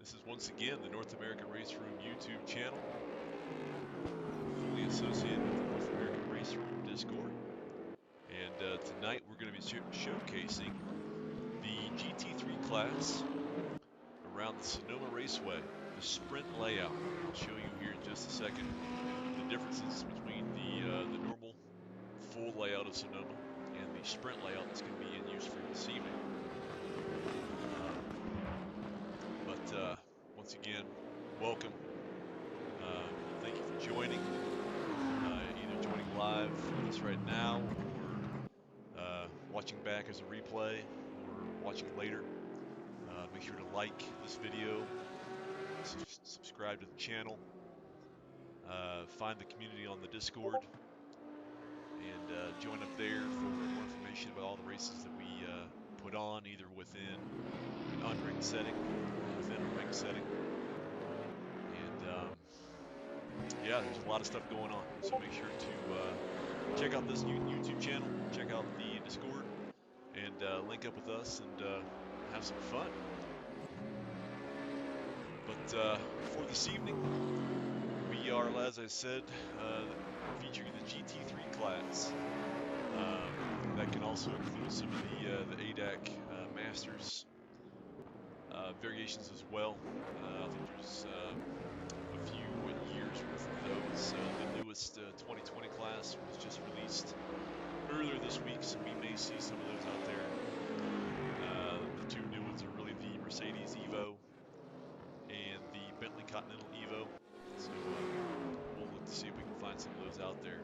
This is once again the North American Race Room YouTube channel, fully associated with the North American Race Room Discord. And tonight we're going to be showcasing the GT3 class around the Sonoma Raceway, the sprint layout. I'll show you here in just a second the differences between the normal full layout of Sonoma and the sprint layout that's going to be in use for this evening. Once again, welcome. Thank you for joining. Either joining live with us right now or watching back as a replay or watching later. Make sure to like this video, subscribe to the channel, find the community on the Discord, and join up there for more information about all the races that we put on, either within an unranked setting or within a ranked setting. And yeah, there's a lot of stuff going on, so make sure to check out this YouTube channel, check out the Discord, and link up with us and have some fun. But for this evening, we are, as I said, featuring the GT3 class. That can also include some of the ADAC Masters variations as well. I think there's a few years worth of those. The newest 2020 class was just released earlier this week, so we may see some of those out there. The two new ones are really the Mercedes Evo and the Bentley Continental Evo. So we'll look to see if we can find some of those out there.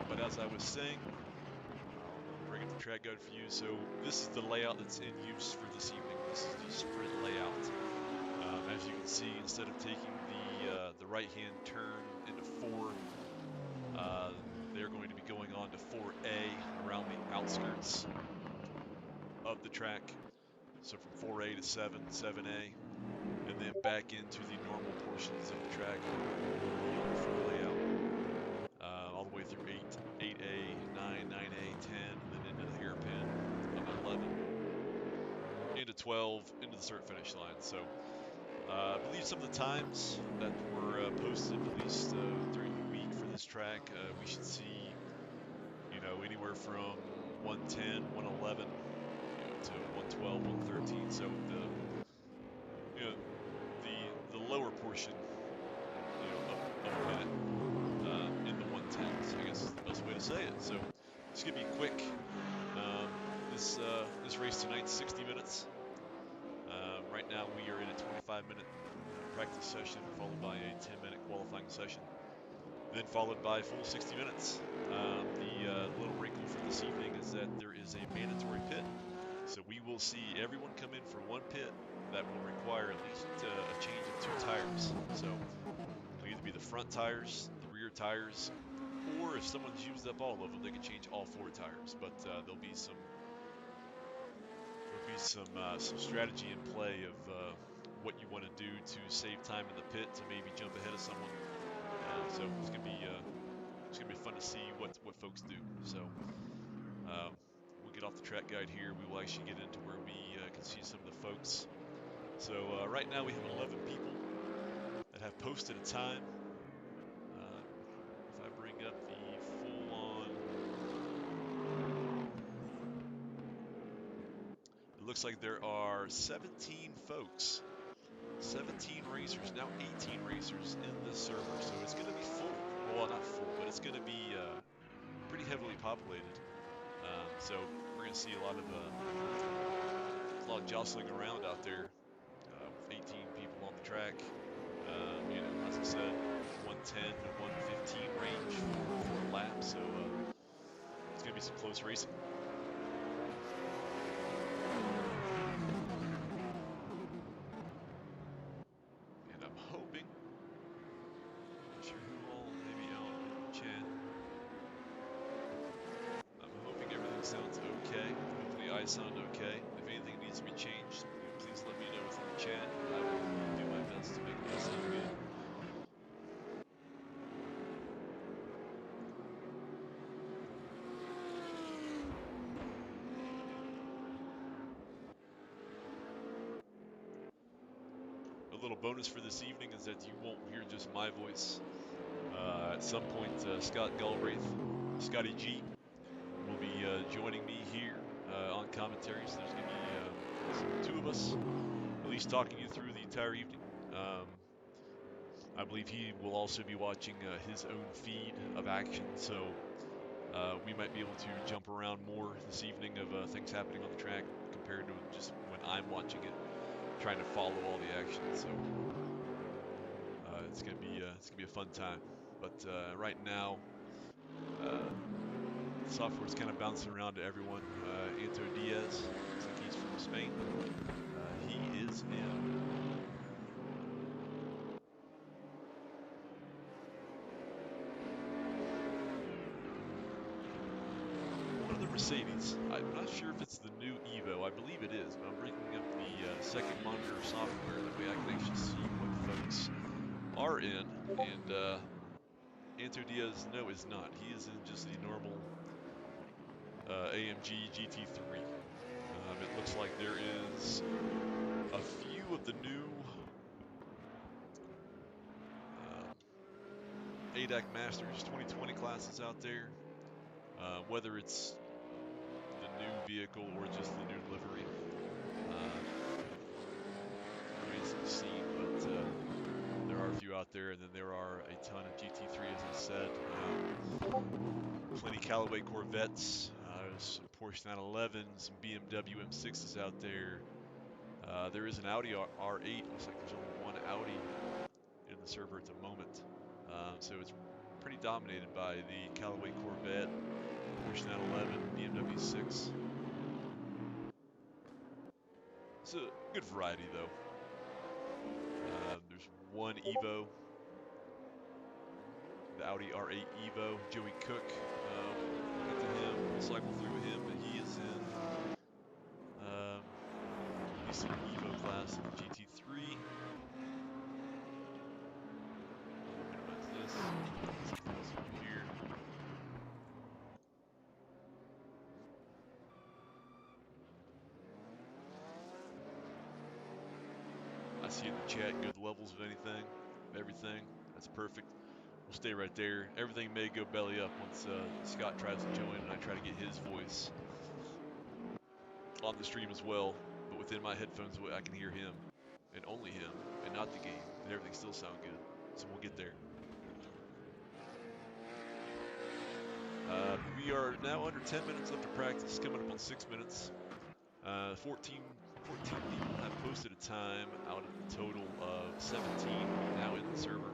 But as I was saying, I'll bring up the track guide for you. So this is the layout that's in use for this evening. This is the sprint layout. As you can see, instead of taking the right-hand turn into 4, they're going to be going on to 4A around the outskirts of the track. So from 4A to 7, 7A, and then back into the normal portions of the track on the full layout. All the way through 8, 8A, 9, 9A, 10, and then into the hairpin of 11, into 12, into the start finish line. So I believe some of the times that were posted, at least during the week for this track, we should see, anywhere from 110, 111, to 112, 113. So the lower portion, of a minute in the 110s, I guess is the best way to say it. So it's gonna be quick. This race tonight's 60 minutes. Right now we are in a 25-minute practice session, followed by a 10-minute qualifying session, then followed by full 60 minutes. The little wrinkle for this evening is that there is a mandatory pit. So we will see everyone come in for one pit that will require at least a change of 2 tires. So it'll either be the front tires, the rear tires, or if someone's used up all of them, they can change all 4 tires. But there'll be some strategy in play of what you want to do to save time in the pit to maybe jump ahead of someone. So it's gonna be fun to see what folks do. So we'll get off the track guide here. We will actually get into where we can see some of the folks. So right now we have 11 people that have posted a time. If I bring up the full-on, it looks like there are 17 folks, 17 racers, now 18 racers in this server. So it's going to be full. Well, not full, but it's going to be pretty heavily populated. So we're going to see a lot of jostling around out there. With 18 people on the track, as I said, 110 to 115 range for a lap, so it's going to be some close racing. And I'm hoping, not sure who all may be out in the chat, I'm hoping everything sounds okay. Hopefully I sound okay. If anything needs to be changed, please let me know within the chat. I will do my best to make it sound good. A little bonus for this evening is that you won't hear just my voice. At some point, Scott Galbraith, Scotty G, will be joining me here on commentary. So there's going to be 2 of us, at least talking you through the entire evening. I believe he will also be watching his own feed of action, so we might be able to jump around more this evening of things happening on the track compared to just when I'm watching it, trying to follow all the action. So it's gonna be a fun time. But right now, software's kind of bouncing around to everyone. Anto Diaz, looks like he's from Spain. He is in. One of the Mercedes. I'm not sure if it's the new Evo. I believe it is, but I'm bringing up the second monitor software. That way I can actually see what folks are in. And Anto Diaz, no, is not. He is in just the normal AMG GT3. It looks like there is a few of the new ADAC Masters 2020 classes out there. Whether it's the new vehicle or just the new livery, remains to be seen. But there are a few out there, and then there are a ton of GT3, as I said. Plenty Callaway Corvettes, some Porsche 911, some BMW M6s out there. There is an Audi R8. Looks like there's only one Audi in the server at the moment. So it's pretty dominated by the Callaway Corvette, Porsche 911, BMW 6. It's a good variety, though. There's one Evo, the Audi R8 Evo, Joey Cook. We'll get to him, we'll cycle through him, but he is in he's the Evo class of the GT3. Minimize this. Something else over here. I see in the chat good levels of everything. That's perfect. We'll stay right there. Everything may go belly up once Scott tries to join and I try to get his voice on the stream as well. But within my headphones, I can hear him and only him and not the game, and everything still sound good. So we'll get there. We are now under 10 minutes left of practice, coming up on 6 minutes. 14 people have posted a time out of a total of 17 now in the server.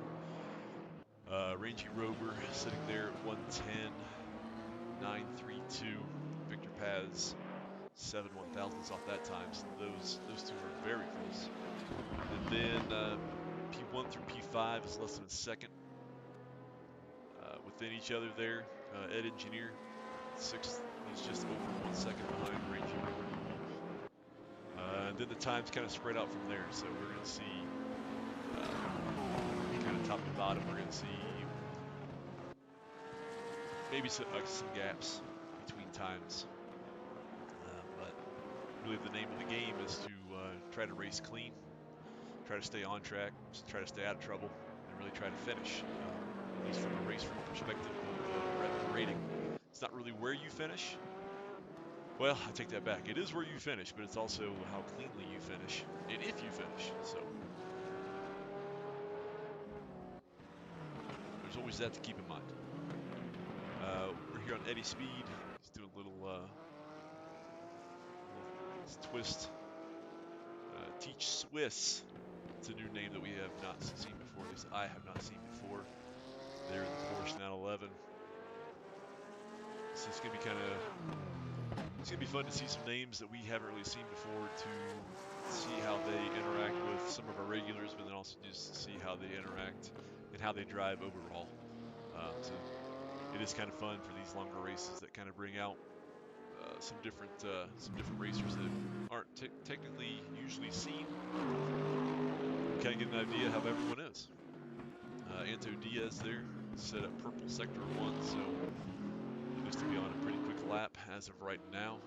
Rangy Rover sitting there at 110.932. Victor Paz 7/1000ths off that time, so those two are very close. And then P1 through P5 is less than a second within each other there. Ed Engineer, 6th, he's just over 1 second behind Rangy Rover. And then the times kind of spread out from there, so we're going to see kind of top to bottom, we're going to see maybe some gaps between times. But really the name of the game is to try to race clean, try to stay on track, try to stay out of trouble, and really try to finish. At least from a race room perspective of rating. It's not really where you finish. Well, I take that back. It is where you finish, but it's also how cleanly you finish, and if you finish. So there's always that to keep in mind. We're here on Eddie Speed. He's doing a little twist. Teach Swiss. It's a new name that we have not seen before. At least I have not seen before. There in the Porsche 911. So it's gonna be it's gonna be fun to see some names that we haven't really seen before, to see how they interact with some of our regulars, but then also just see how they interact and how they drive overall. So it is kind of fun for these longer races that kind of bring out some different racers that aren't technically usually seen. Kind of get an idea how everyone is. Anto Diaz there set up purple sector 1, so he looks to be on a pretty quick lap as of right now.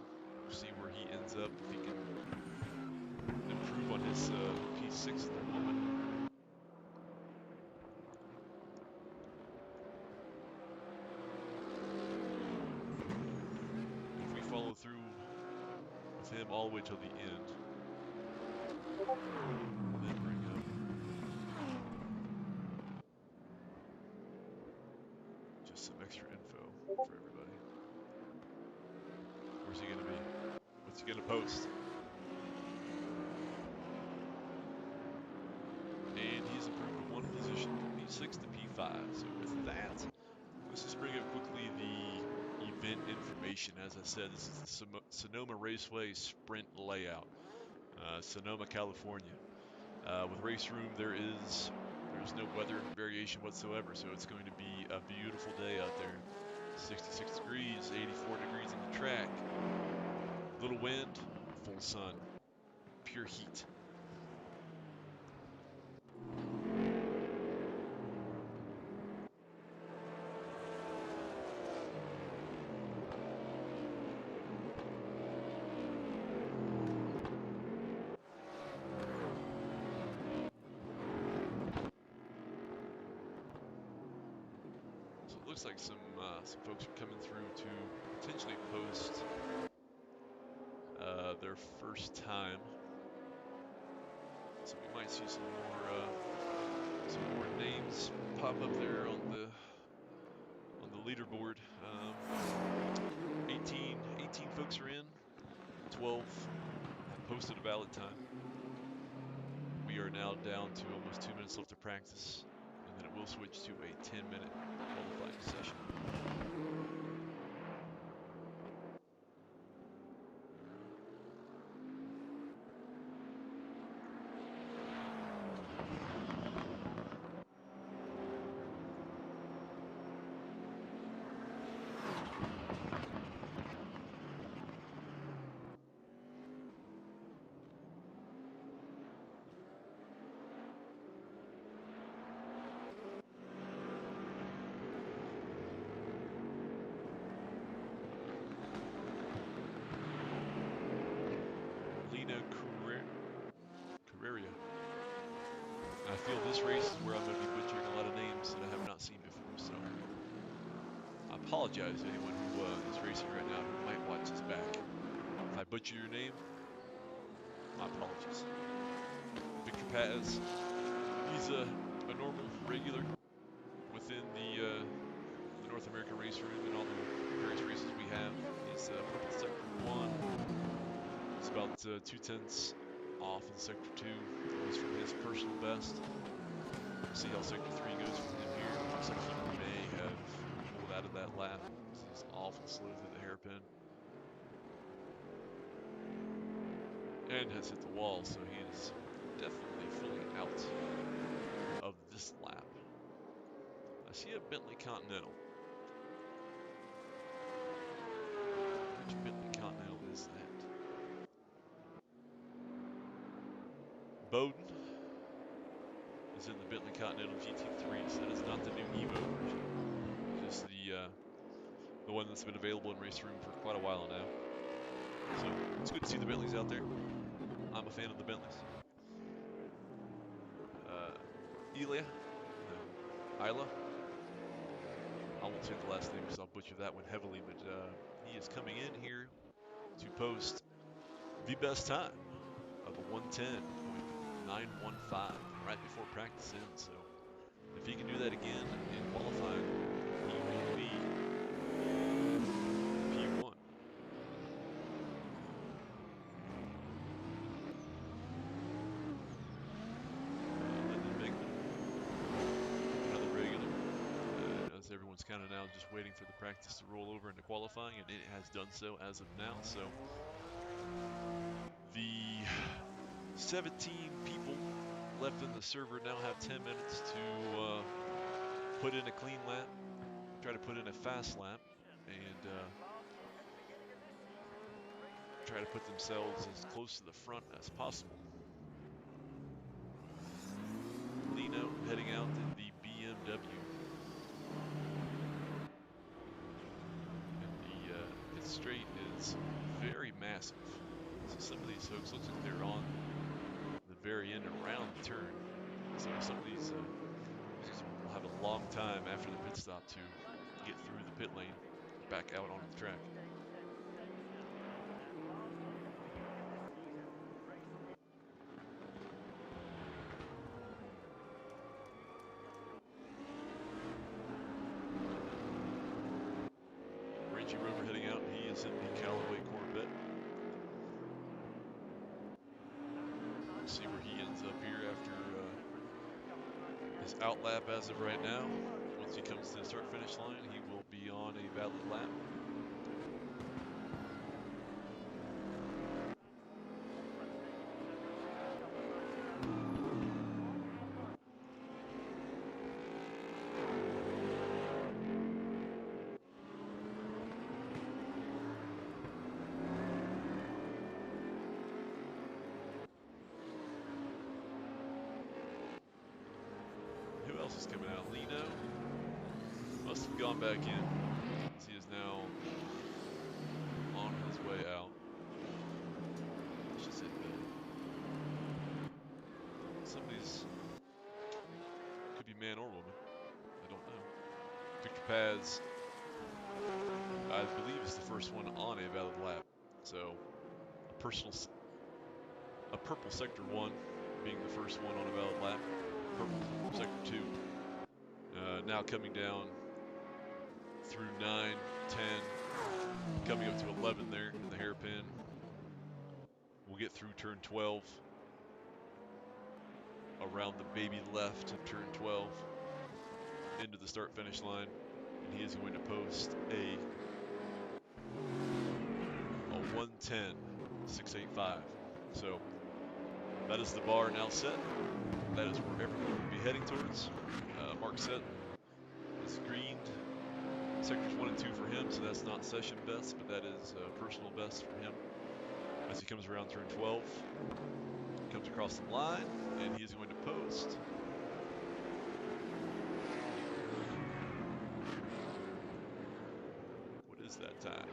We'll see where he ends up, if he can improve on his P6 at the moment. If we follow through with him all the way till the end, then bring up just some extra info for everybody. Where's he going to be? What's he going to post? 6 to P5. So with that, let's just bring up quickly the event information. As I said, this is the Sonoma Raceway sprint layout, Sonoma, California. With race room, there's no weather variation whatsoever, so it's going to be a beautiful day out there. 66 degrees, 84 degrees on the track, little wind, full sun, pure heat. So it looks like some folks are coming through to potentially post their first time. So we might see some more names pop up there on the leaderboard. 18 folks are in. 12 have posted a valid time. We are now down to almost 2 minutes left to practice, and then it will switch to a 10-minute qualifying session. I feel this race is where I'm going to be butchering a lot of names that I have not seen before, so I apologize to anyone who is racing right now who might watch this back. If I butcher your name, my apologies. Victor Paz, he's a normal, regular within the North American race room and all the various races we have. He's purple sector 1. He's about 2/10 off in sector 2. He's from his personal best. We'll see how sector 3 goes for him here. Looks like he may have pulled out of that lap. He's awful slow through the hairpin. And has hit the wall, so he is definitely fully out of this lap. I see a Bentley Continental. Which Bentley Continental is that? Bowden is in the Bentley Continental GT3, so that is not the new Evo version. Just the one that's been available in race room for quite a while now. So it's good to see the Bentleys out there. I'm a fan of the Bentleys. Isla. I won't say the last name because I'll butcher that one heavily, but he is coming in here to post the best time of a 110.915 right before practice ends. So if he can do that again in qualifying, he will be P1. Another regular. As everyone's kind of now just waiting for the practice to roll over into qualifying, and it has done so as of now. So the 17 people left in the server now have 10 minutes to put in a clean lap, try to put in a fast lap, and try to put themselves as close to the front as possible. Lino heading out in the BMW. And the pit straight is very massive. So some of these folks looks like they're on the very end around the turn. So some of these will have a long time after the pit stop to get through the pit lane, back out onto the track. Rangy Rover heading out, he is in the Callaway Corvette. We'll see where he ends up here after his out lap as of right now. Once he comes to the start-finish line, he will be on a valid lap. Who else is coming out? Lino must have gone back in, as he is now on his way out. Let's just hit somebody's, could be man or woman, I don't know. Victor Paz, I believe, is the first one on a valid lap. So a purple sector 1 being the first one on a valid lap. Purple sector 2. Now coming down through 9, 10, coming up to 11 there in the hairpin. We'll get through turn 12, around the baby left of turn 12, into the start-finish line, and he is going to post a 1:10.685. So that is the bar now set. That is where everyone will be heading towards. Mark Set is greened sectors 1 and 2 for him, so that's not session best, but that is personal best for him. As he comes around turn 12, comes across the line, and he is going to post what is that time?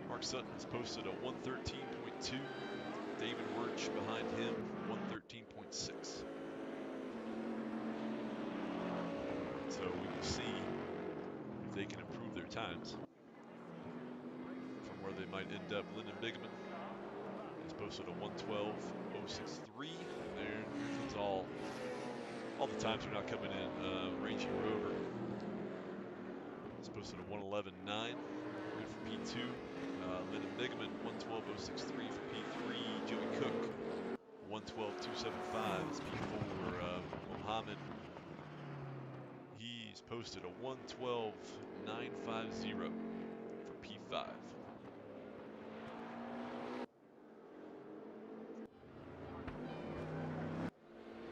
Mark Sutton has posted a 1:13.2. David Wirch behind him, 1:13.6. So we will see if they can improve their times from where they might end up. Lyndon Bigeman has posted a 1:12.063. And there comes all the times are now coming in. Raging Rover has posted a 1:11.9. Good for P2. Lyndon Bigeman, 1:12.063 for P3. Joey Cook, 1:12.275 is P4. Mohammed, he's posted a 1:12.950 for P5.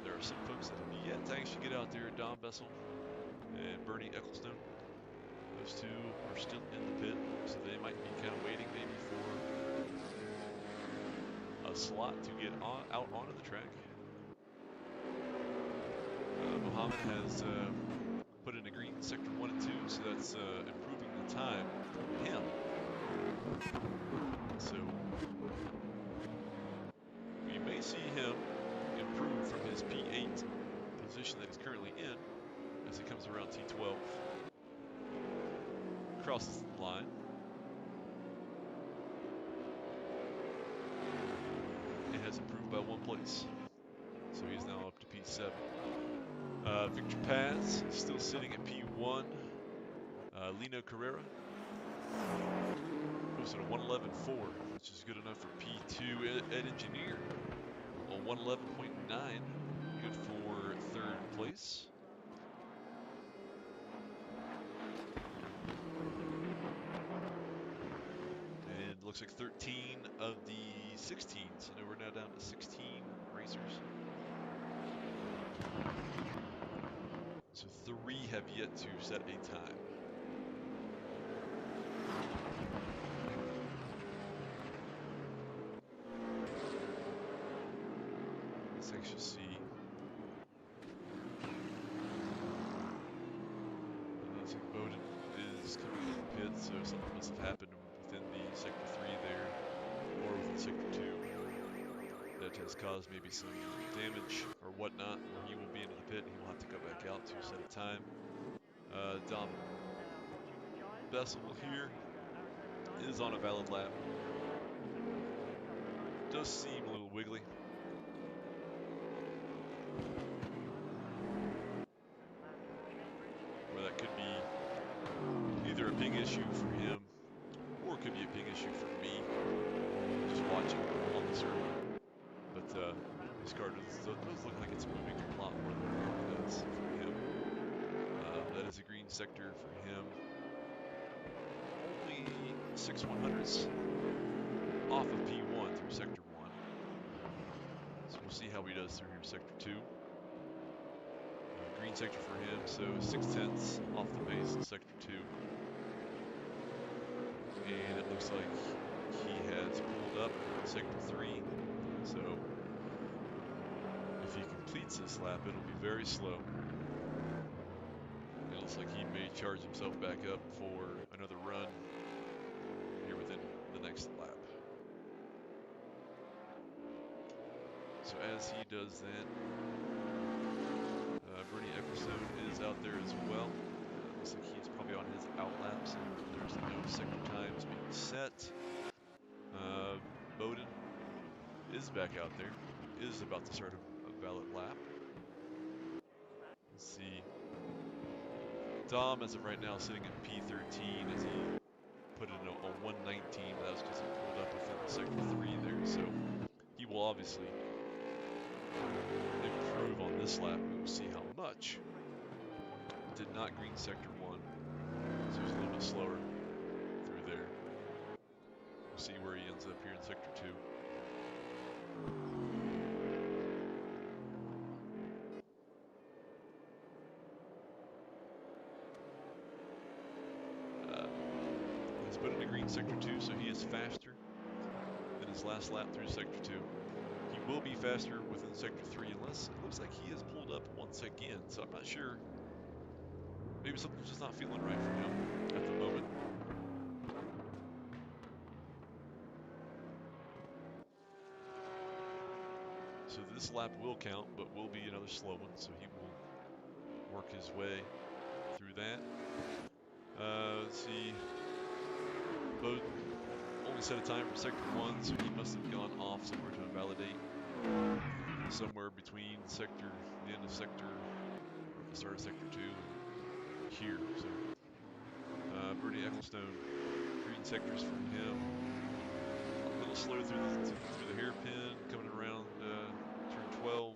There are some folks that have yet to actually get out there. Don Bessel and Bernie Ecclestone. Those two are still in the pit, so they might be kind of waiting maybe for a slot to get out onto the track. Muhammad has put in a green sector 1 and 2, so that's improving the time for him. So we may see him improve from his P8 position that he's currently in as he comes around T12. Crosses the line. And has improved by 1 place. So he's now up to P7. Victor Paz still sitting at P1. Lino Carrera posted a 1:11.4, which is good enough for P2. Ed Engineer, a 1:11.9, good for 3rd place. And looks like 13 of the 16, so now we're now down to 16 racers. So 3 have yet to set a time. Let's actually see. Looks like Bowden is coming in the pit, so something must have happened within the sector 3 there, or within sector 2, that has caused maybe some damage or whatnot, where he will be into the pit and he will have to go back out to set a time. Dom Bessel here is on a valid lap. Does seem a little wiggly. Where that could be either a ping issue for him, or it could be a ping issue for me, just watching on the server. But his car does look like it's moving a lot more than tenths for him. That is a green sector for him. Only 6/100ths off of P1 through sector 1. So we'll see how he does through here, sector 2. Green sector for him, so 6/10ths off the pace in sector 2. And it looks like he has pulled up in sector 3. So if he completes this lap, it'll be very slow. It looks like he may charge himself back up for another run here within the next lap. So as he does that, Bernie Ecclestone is out there as well. Looks like he's probably on his outlap, so there's no sector times being set. Bowden is back out there, is about to start a valid lap. Let's see. Dom, as of right now, sitting in P13 as he put in a 119. That was because he pulled up within sector 3 there, so he will obviously improve on this lap. We will see how much. Did not green sector 1, so he's a little bit slower through there. We'll see where he ends up here in sector 2. He's put in a green sector 2, so he is faster than his last lap through sector 2. He will be faster within sector 3 unless it looks like he has pulled up once again, so I'm not sure. Maybe something's just not feeling right for him at the moment. So this lap will count, but will be another slow one, so he will work his way through that. Let's see. Bowden only set a time for sector 1, so he must have gone off somewhere to invalidate. Somewhere between the end of sector, or the start of sector 2 and here. So Bernie Ecclestone, green sectors from him. A little slow through the hairpin, coming around turn 12.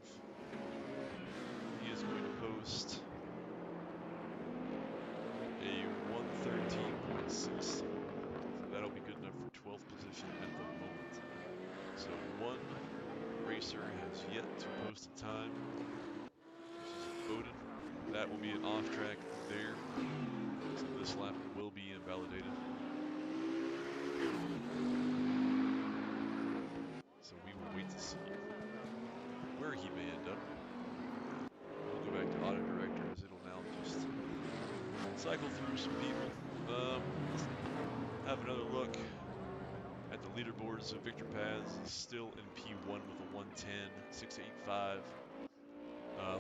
He is going to post a 113.6. So that'll be good enough for 12th position at the moment. So one racer has yet to post a time, which is Bowden. That will be an off track there. So this lap will be invalidated. So we will wait to see where he may end up. We'll go back to auto director as it'll now just cycle through some people. Let's have another look at the leaderboards. So Victor Paz is still in P1 with a 110.685.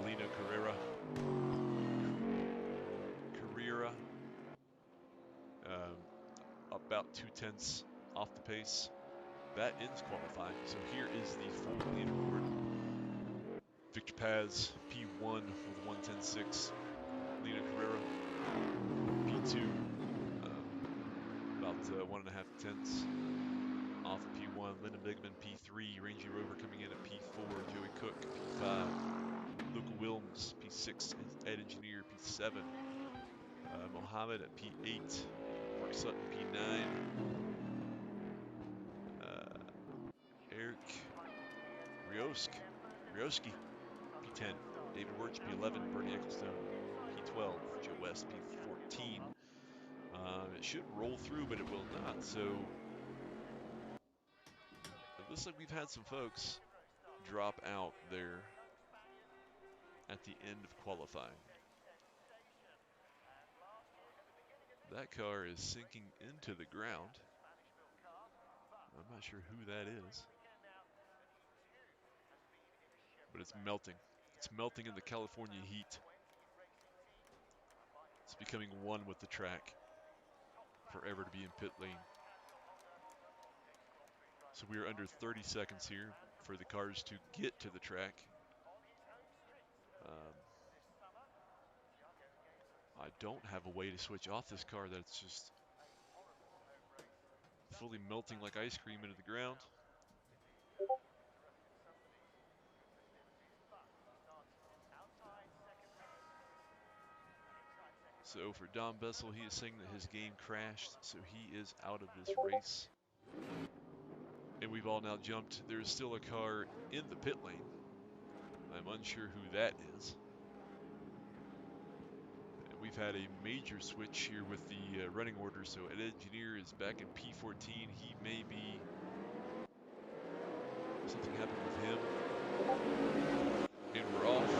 Lino Carrera. About 2/10 off the pace. That ends qualifying. So here is the full leaderboard. Victor Paz, P1 with 110.6. Lino Carrera, P2, about 1.5 tenths off of P1. Lyndon Bigman, P3. Rangy Rover coming in at P4. Joey Cook, P5. Luca Wilms, P6. Ed Engineer, P7. Mohammed at P8. Mark Sutton, P9. Eric Rioski, P10. David Wirtz, P11. Bernie Ecclestone, P12. Joe West, P14. It should roll through, but it will not. So it looks like we've had some folks drop out there at the end of qualifying. That car is sinking into the ground. I'm not sure who that is, but it's melting. It's melting in the California heat. It's becoming one with the track, forever to be in pit lane. So we are under 30 seconds here for the cars to get to the track. I don't have a way to switch off this car that's just fully melting like ice cream into the ground. So for Dom Bessel, he is saying that his game crashed, so he is out of this race. And we've all now jumped. There's still a car in the pit lane. I'm unsure who that is. And we've had a major switch here with the running order. So Ed Engineer is back in P14. He may be... something happened with him. And we're off.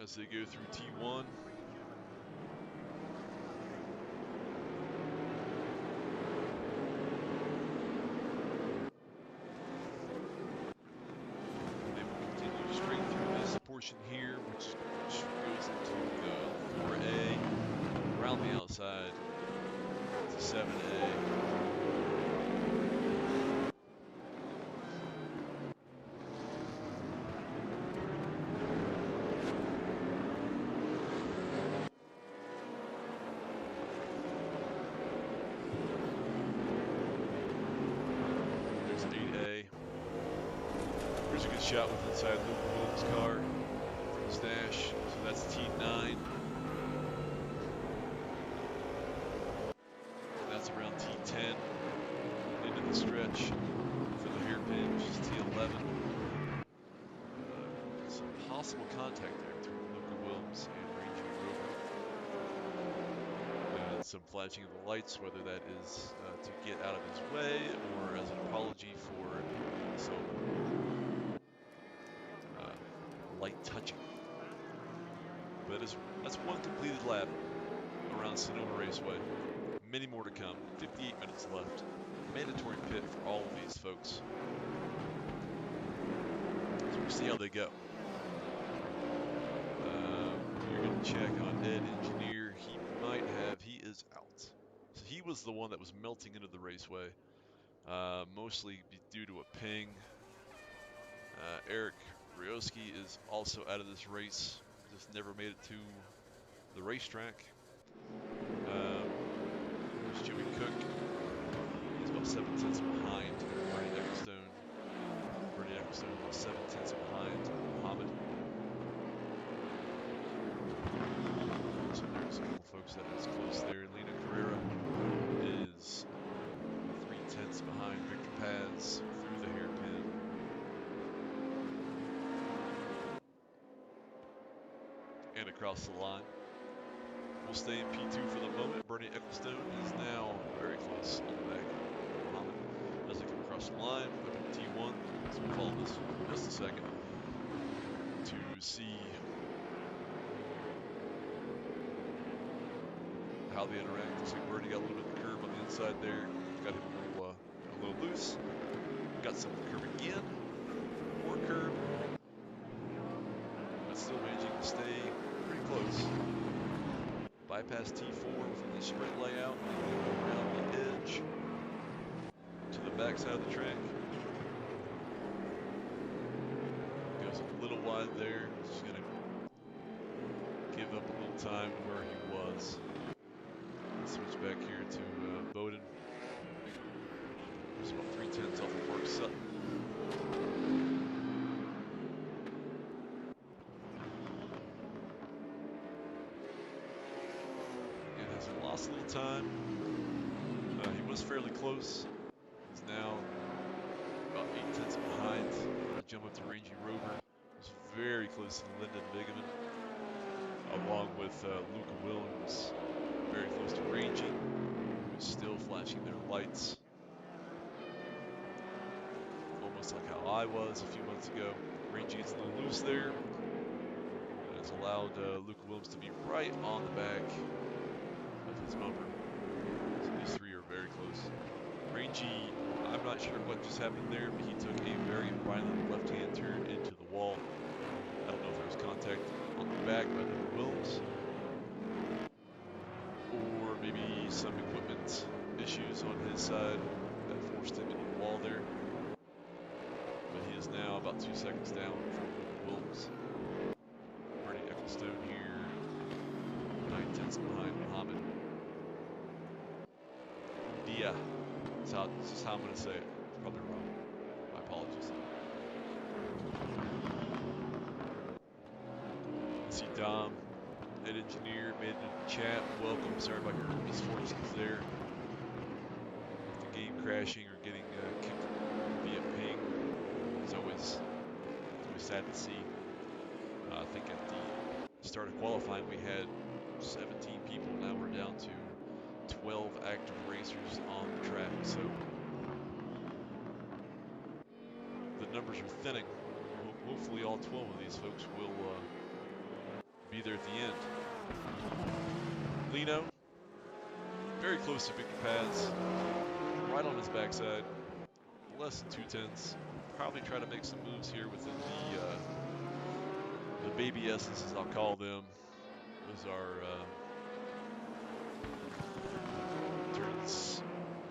As they go through T1. Portion here, which goes into the 4A, around the outside to 7A. There's 8A. Here's a good shot with inside Luke Williams' car. Dash, so that's T9. That's around T10 into the stretch for the hairpin, which is T11. Some possible contact there between Luca Williams and Ranger Rover. And some flashing of the lights, whether that is to get out of his way or as an apology for some light touching. But that's one completed lap around Sonoma Raceway. Many more to come. 58 minutes left. Mandatory pit for all of these folks. So we'll see how they go. You're going to check on Ed Engineer. He is out. So he was the one that was melting into the raceway. Mostly due to a ping. Eric Ryoski is also out of this race. Just never made it to the racetrack. There's Jimmy Cook. He's about 7 tenths behind Bernie Ecclestone. Bernie Ecclestone about 7 tenths behind Muhammad. So there's a couple folks that is close there. Lena Carrera is 3 tenths behind Victor Paz through the hairpin. And across the line. We'll stay in P2 for the moment. Bernie Ecclestone is now very close on the back of Muhammad as they come across the line up in T1. So we'll follow this for just a second to see how they interact. Looks like Bernie got a little bit of the curb on the inside there. Got him a little loose. Got some curb again. More curb. But still managing to stay pretty close. Bypass T4 from the sprint layout and then go around the edge to the back side of the track. Goes a little wide there. Just going to give up a little time where he was. Switch back here to Bowden. Just about 3 tenths off of Mark Sutton. Lost a little time. He was fairly close. He's now about 8 tenths behind. Jump up to Rangy Rover. He's very close to Lyndon Bigeman, along with Luca Williams. Very close to Rangy, who's still flashing their lights. Almost like how I was a few months ago. Rangy gets a little loose there. And it's allowed Luca Williams to be right on the back of his bumper. So these three are very close. Rangy, I'm not sure what just happened there, but he took a very violent left-hand turn into the wall. I don't know if there was contact on the back by Luca Williams, or maybe some equipment issues on his side that forced him into the wall there. But he is now about 2 seconds down from Luca Williams. Bernie Ecclestone here, 9 tenths behind Muhammad. Dia. This is how I'm going to say it. It's probably wrong. My apologies. You see Dom engineer made it in the chat. Welcome. Sorry about your misfortunes there. With the game crashing or getting kicked via ping. It's always sad to see. I think at the start of qualifying we had 17 people. Now we're down to 12 active racers on the track. So the numbers are thinning. Hopefully all 12 of these folks will be there at the end. Lino, very close to Victor Paz, right on his backside, less than 2/10. Probably try to make some moves here within the baby S's, as I'll call them. Those are turns,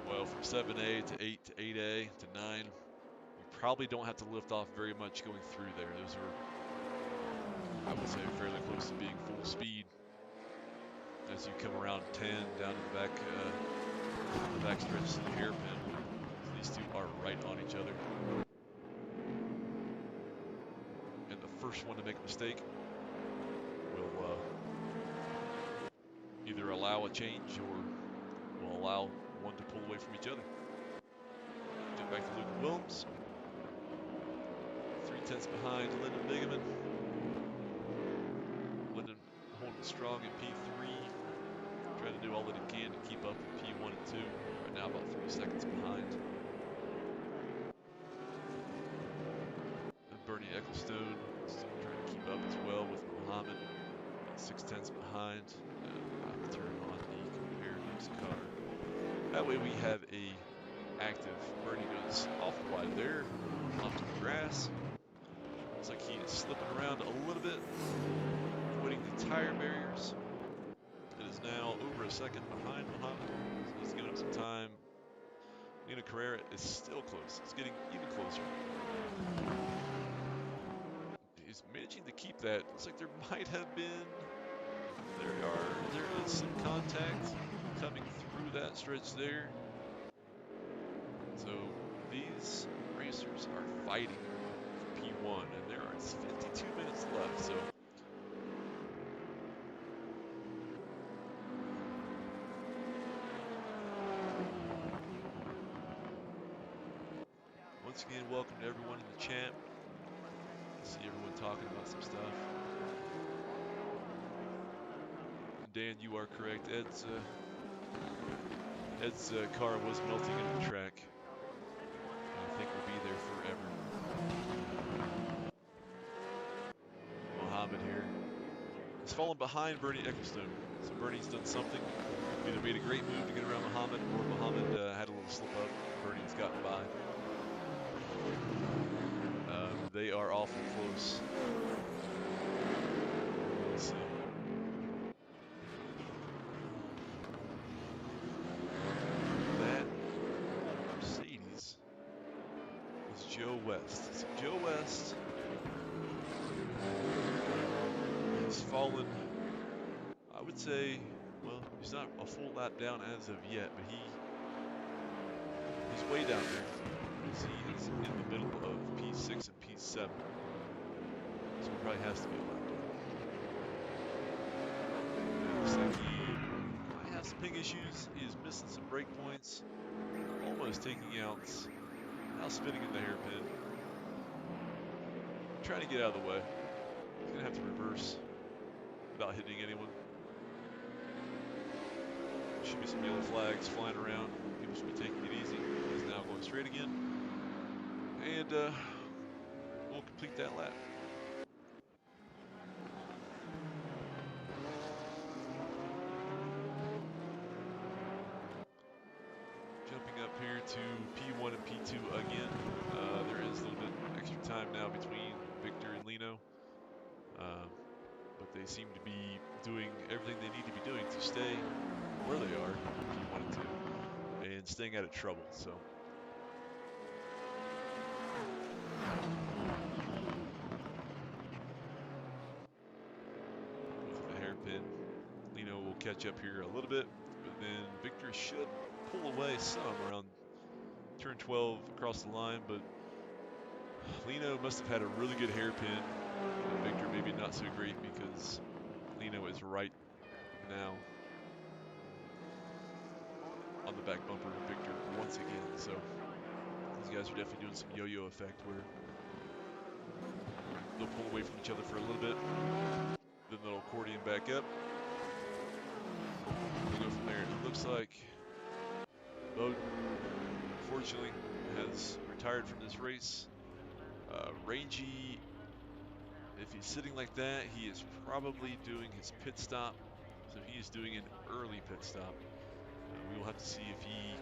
well, from 7A to 8 to 8A to 9. You probably don't have to lift off very much going through there. Those are, I would say, fairly close to being full speed. As you come around 10 down to the back stretch to the hairpin, these two are right on each other. And the first one to make a mistake will either allow a change or will allow one to pull away from each other. Get back to Luke Wilms. 3/10 behind Lyndon Bigeman. Lyndon holding strong in P3. Trying to do all that he can to keep up with P1 and 2. Right now about 3 seconds behind. And Bernie Ecclestone still trying to keep up as well with Muhammad. 6/10 behind. And about to turn on the compare next car. That way we have a active. Bernie goes off wide there, onto the grass. Looks like he is slipping around a little bit, avoiding the tire barriers. It is now over a second behind Muhammad, so he's giving up some time. Nino Carrera is still close. It's getting even closer. He's managing to keep that. Looks like there might have been, there is some contact coming through that stretch there. So these racers are fighting for P1, and there are 52 minutes left. So once again, welcome to everyone in the chat. I see everyone talking about some stuff. And Dan, you are correct. Ed's car was melting into the track. I think we'll be there forever. Muhammad here. He's fallen behind Bernie Ecclestone. So Bernie's done something. Either made a great move to get around Muhammad, or Muhammad had a little slip up. Bernie's gotten by. They are awful close. Let's see. That Mercedes is Joe West. So Joe West has fallen, I would say, well, he's not a full lap down as of yet, but he's way down there. He is in the middle of P6 and P7. So he probably has to be a lap down. Looks like he might have some ping issues. He is missing some brake points. Almost taking out. Now spinning in the hairpin. Trying to get out of the way. He's going to have to reverse without hitting anyone. Should be some yellow flags flying around. People should be taking it easy. He's now going straight again. And we'll complete that lap. Jumping up here to P1 and P2 again. There is a little bit extra time now between Victor and Lino. But they seem to be doing everything they need to be doing to stay where they are, P1 and 2, and staying out of trouble. So with the hairpin, Lino will catch up here a little bit, but then Victor should pull away some around turn 12 across the line, but Lino must have had a really good hairpin, and Victor maybe not so great because Lino is right now on the back bumper of Victor once again. So these guys are definitely doing some yo-yo effect where they'll pull away from each other for a little bit, then they'll accordion back up. We'll go from there. It looks like Bowden, unfortunately, has retired from this race. Rangy, if he's sitting like that, he is probably doing his pit stop. So he is doing an early pit stop. We will have to see if he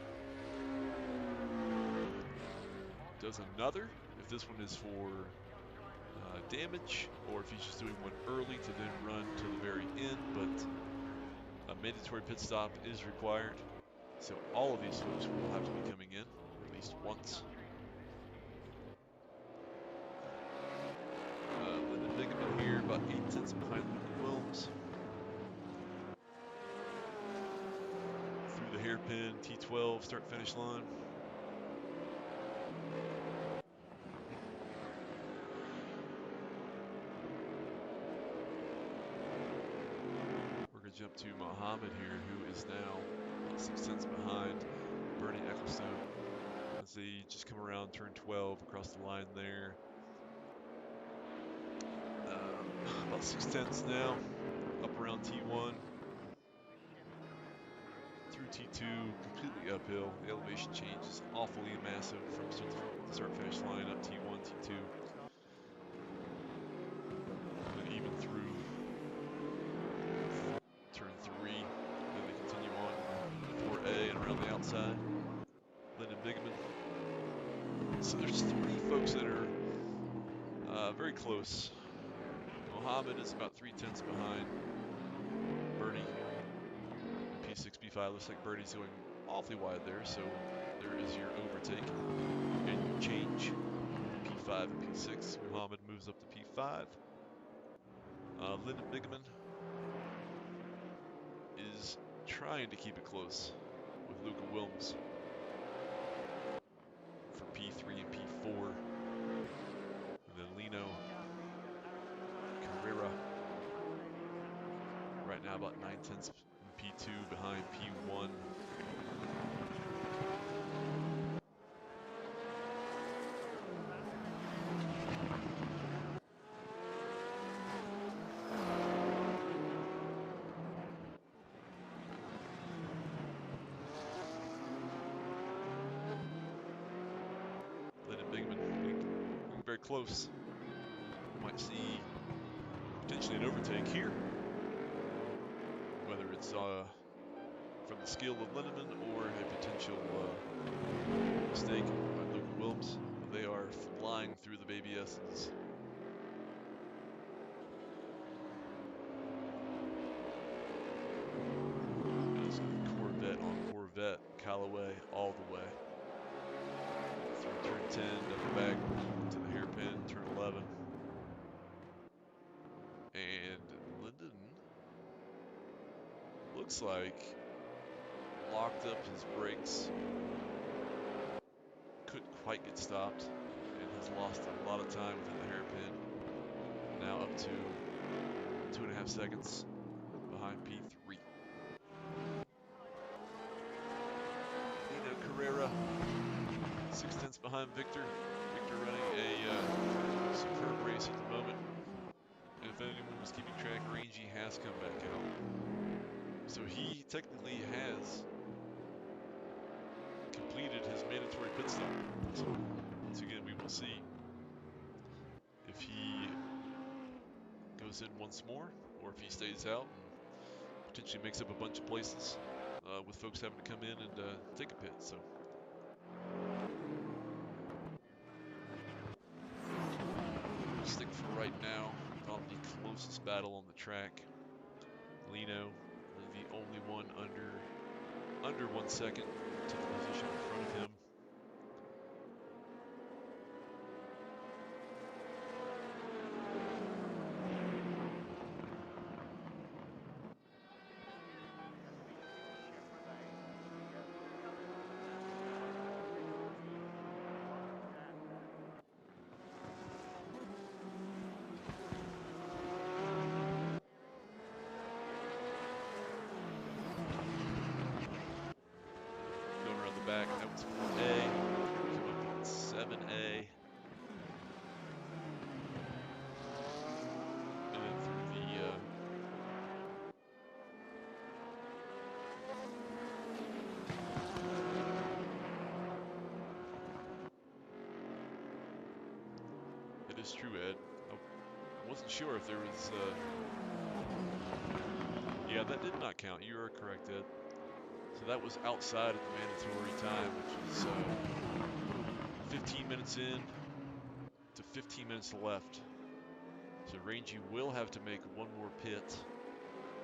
does another, if this one is for damage, or if he's just doing one early to then run to the very end. But a mandatory pit stop is required. So all of these folks will have to be coming in at least once. Lyndon Bigeman here, about 8/10 behind Luke Wilms. Through the hairpin, T12, start-finish line. We're going to jump to Muhammad here, who is now about 6/10 behind Bernie Ecclestone. As they just come around turn 12 across the line there. About 6/10 now, up around T1. Through T2, completely uphill. The elevation change is awfully massive from start-finish line up T1, T2. And even through turn 3, then they continue on 4A and around the outside. Lyndon Bigeman. So there's 3 folks that are very close. Mohammed is about 3/10 behind Bernie. P6, P5, looks like Bernie's going awfully wide there, so there is your overtake and your change. P5 and P6. Muhammad moves up to P5. Lyndon Bigeman is trying to keep it close with Luca Wilms for P3 and P4. And then Lino Carrera right now about 9/10 in P2 behind P1. Lyndon Bigeman getting very close. Might see potentially an overtake here. Whether it's from the skill of Lindemann or a potential mistake by Luca Wilms. They are flying through the baby S's. As Corvette on Corvette, Callaway all the way. Through turn 10, up the back to the hairpin, turn 11. And Lyndon looks like locked up his brakes. Couldn't quite get stopped and has lost a lot of time within the hairpin. Now up to 2.5 seconds behind P3. Lino Carrera, 6/10 behind Victor. Victor running a superb race at the moment. And if anyone was keeping track, Rangy has come back out. So he technically has completed his mandatory pit stop. So once again, we will see if he goes in once more or if he stays out and potentially makes up a bunch of places with folks having to come in and take a pit. So stick for right now on the closest battle on the track. Lino, the only one under 1 second to the position in front of him. back. That was 4A. Come up on 7A. And then through the it is true, Ed. I wasn't sure if there was yeah, that did not count. You are correct, Ed. So that was outside of the mandatory time, which was 15 minutes in to 15 minutes left. So Rangy will have to make one more pit,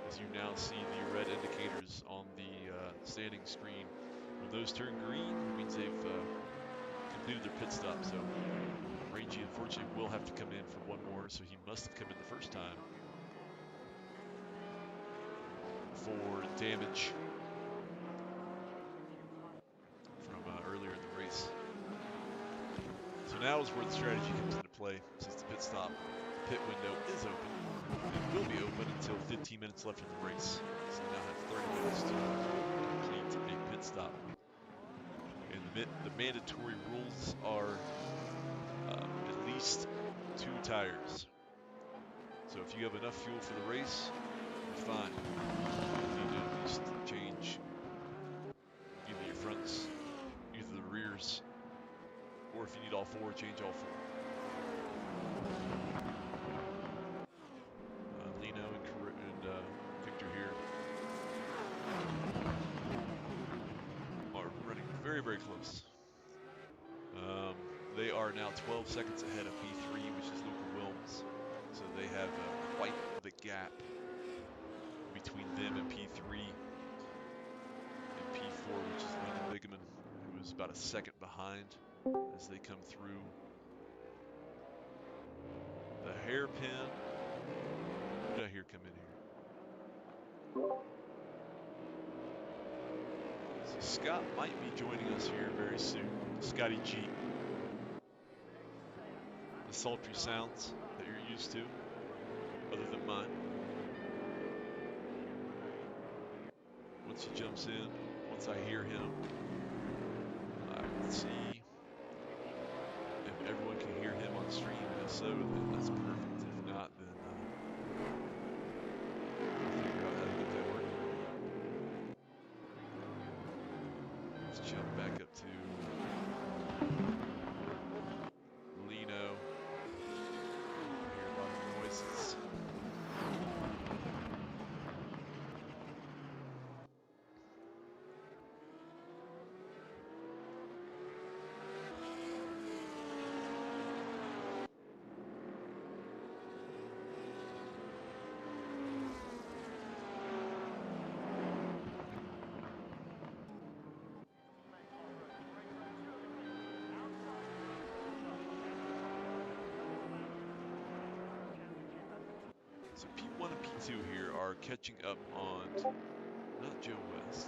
as you now see the red indicators on the standing screen. When those turn green, it means they've completed their pit stop. So Rangy unfortunately will have to come in for one more, so he must have come in the first time for damage from earlier in the race. So now is where the strategy comes into play, since the pit stop pit window is open. It will be open until 15 minutes left in the race. So they now have 30 minutes to complete a pit stop. And the mandatory rules are at least 2 tires. So if you have enough fuel for the race, you're fine. You need to at least change either your fronts, either the rears, or if you need all 4, change all 4. Lino and Victor here are running very, very close. They are now 12 seconds ahead of P3, which is Luca Wilms. So they have quite the gap between them and P3 and P4, which is Lyndon Bigeman, who is about a second behind as they come through the hairpin. Who did I hear come in here? So Scott might be joining us here very soon. Scotty G. The sultry sounds that you're used to, other than mine. Once he jumps in, once I hear him, I will see if everyone can hear him on stream. And if so, then that's perfect. If not, then we'll figure out how to get that working. Let's jump back up to Lino. I hear a lot of noises. So P1 and P2 here are catching up on, not Joe West.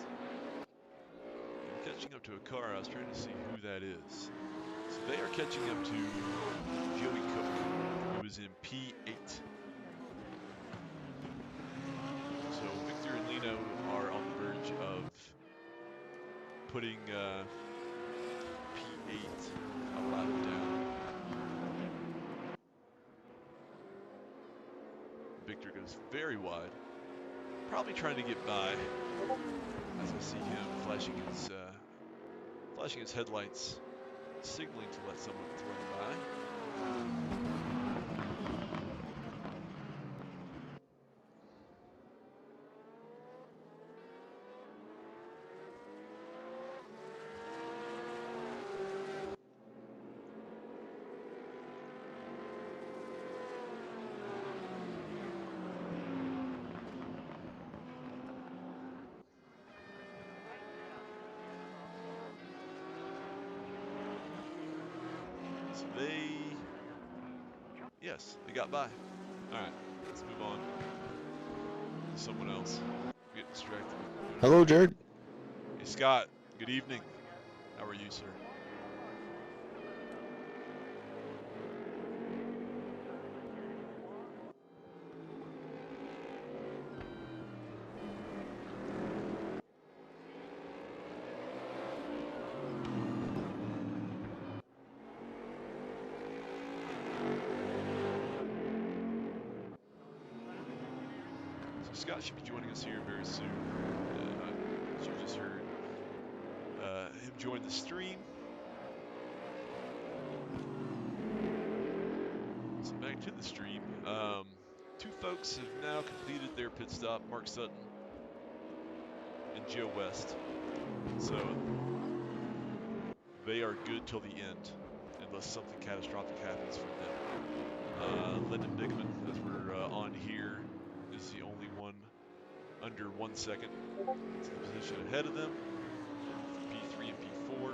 They're catching up to a car. I was trying to see who that is. So they are catching up to Joey Cook, who is in P8. So Victor and Lino are on the verge of putting P8 a lap down. Victor goes very wide, probably trying to get by, as I see him flashing his headlights, signaling to let someone through by. So yes, they got by. All right, let's move on to someone else. Get distracted. Hello, Jared. Hey, Scott. Good evening. How are you, sir? Scott should be joining us here very soon. As you just heard him join the stream. So back to the stream. Two folks have now completed their pit stop, Mark Sutton and Joe West. So they are good till the end, unless something catastrophic happens for them. Lyndon Bigman, as we're on here, is the only one under 1 second to the position ahead of them for P3 and P4.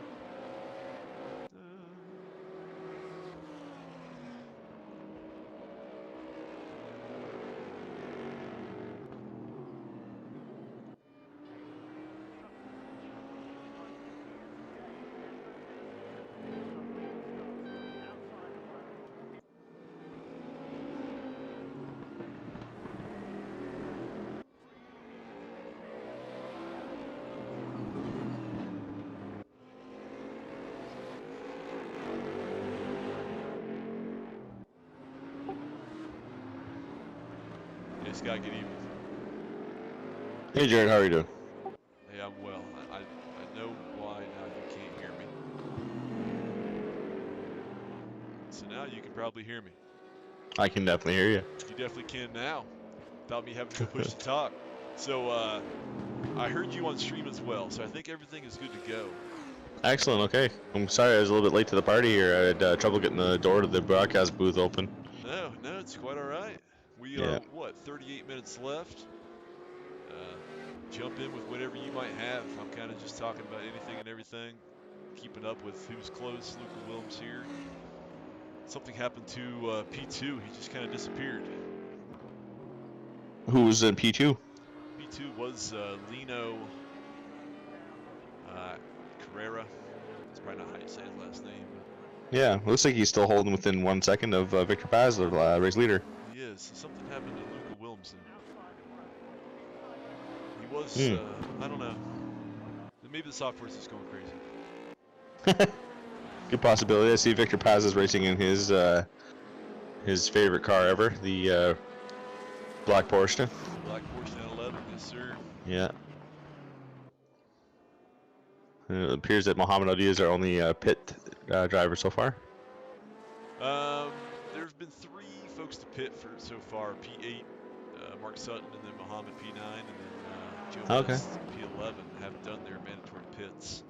Scott, good evening. Hey Jared, how are you doing? Hey, I'm well. I know why now you can't hear me. So now you can probably hear me. I can definitely hear you. You definitely can now, without me having to push to talk. So I heard you on stream as well, so I think everything is good to go. Excellent, okay. I'm sorry I was a little bit late to the party here. I had trouble getting the door to the broadcast booth open. No, it's quite all right. We are, what, 38 minutes left? Jump in with whatever you might have. I'm kind of just talking about anything and everything, keeping up with who's close. Luca Williams here. Something happened to P2. He just kind of disappeared. Who was in P2? P2 was Lino Carrera. That's probably not how you say his last name. Yeah, looks like he's still holding within 1 second of Victor Paz, the race leader. He is. So something happened to Luca Williams. He was, I don't know. Maybe the software's just going crazy. Good possibility. I see Victor Paz is racing in his favorite car ever, the black Porsche. Black Porsche 911, yes sir. Yeah. It appears that Mohamed Ali is our only pit driver so far. There have been 3 folks to pit for so far. P8, Mark Sutton, and then Mohamed P9, and then Joe West, P11 have done their mandatory pits.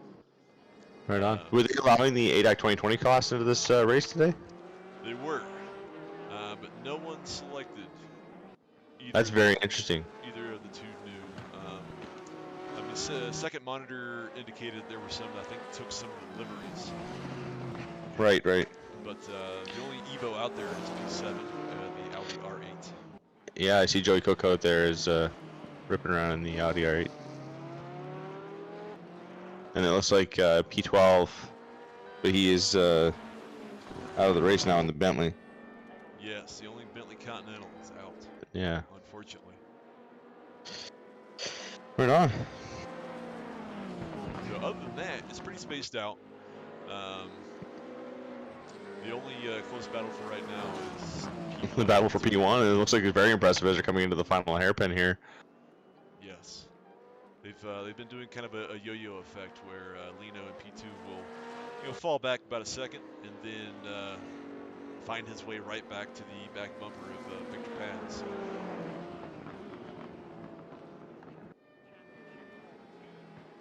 Right on. Were they allowing the ADAC 2020 class into this race today? They were, but no one selected. That's very interesting. Either of the 2 new. I mean, second monitor indicated there were some, I think, took some deliveries. Right. But the only Evo out there is P7, the Audi R8. Yeah, I see Joey Cook out there is ripping around in the Audi R8. And it looks like P12, but he is out of the race now in the Bentley. Yes, the only Bentley Continental is out. Yeah. Unfortunately. Right on. So other than that, it's pretty spaced out. The only close battle for right now is P1. The battle for P1, and it looks like it's very impressive as they're coming into the final hairpin here. Yes. They've been doing kind of a yo-yo effect where Lino and P2 will fall back about a second and then find his way right back to the back bumper of Victor Paz.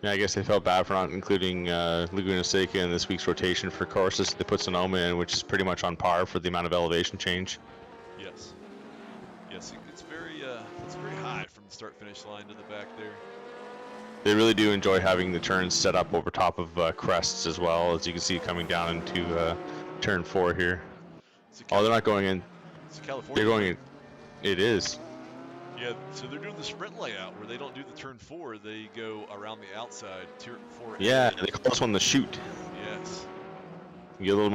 Yeah, I guess they felt bad for not including Laguna Seca in this week's rotation for courses. They put Sonoma in, which is pretty much on par for the amount of elevation change. Yes. Yes, it's very high from the start-finish line to the back there. They really do enjoy having the turns set up over top of crests as well, as you can see coming down into turn 4 here. Oh, they're not going in. It's California. They're going in. It is. Yeah, so they're doing the sprint layout where they don't do the turn 4, they go around the outside, turn 4. Yeah, they call this one the shoot. Yes. You get a little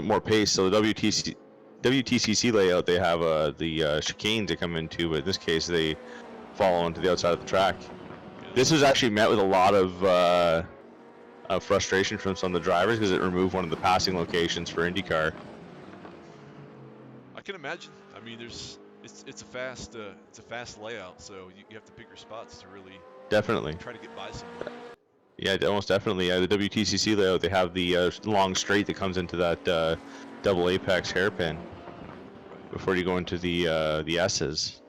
more pace. So the WTCC layout, they have the chicane to come into, but in this case they fall onto the outside of the track. Yeah, this was actually met with a lot of frustration from some of the drivers because it removed one of the passing locations for IndyCar. I can imagine. I mean, it's it's a fast layout, so you have to pick your spots to really Definitely. try to get by someone. Yeah, almost definitely. The WTCC layout, they have the long straight that comes into that double apex hairpin Right. before you go into the S's.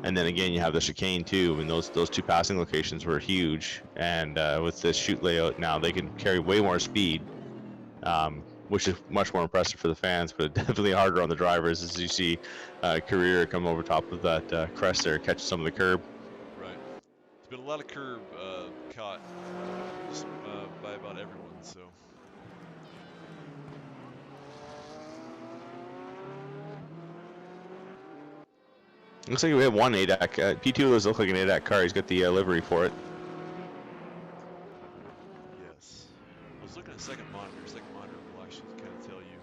And then again, you have the chicane too, and those two passing locations were huge. And with this chute layout now, they can carry way more speed, which is much more impressive for the fans, but definitely harder on the drivers as you see Carrera come over top of that crest there, catch some of the curb. Right. There's been a lot of curb caught just by about everyone, so. Looks like we have one ADAC. P2 does look like an ADAC car. He's got the livery for it. Yes. I was looking at second monitor. Second monitor will actually kind of tell you.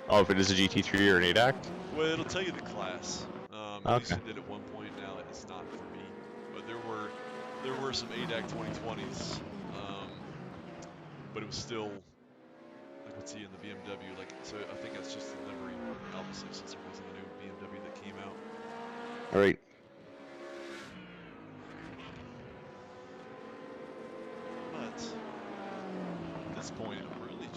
Oh, if it is a GT3 or an ADAC? Well, it'll tell you the class. At least Okay. it did at one point. Now it's not for me. But there were some ADAC 2020s. But it was still, like, what's he in the BMW? Like, so I think that's just the livery, obviously, since there wasn't a new BMW that came out. All right. But at this point, I'm really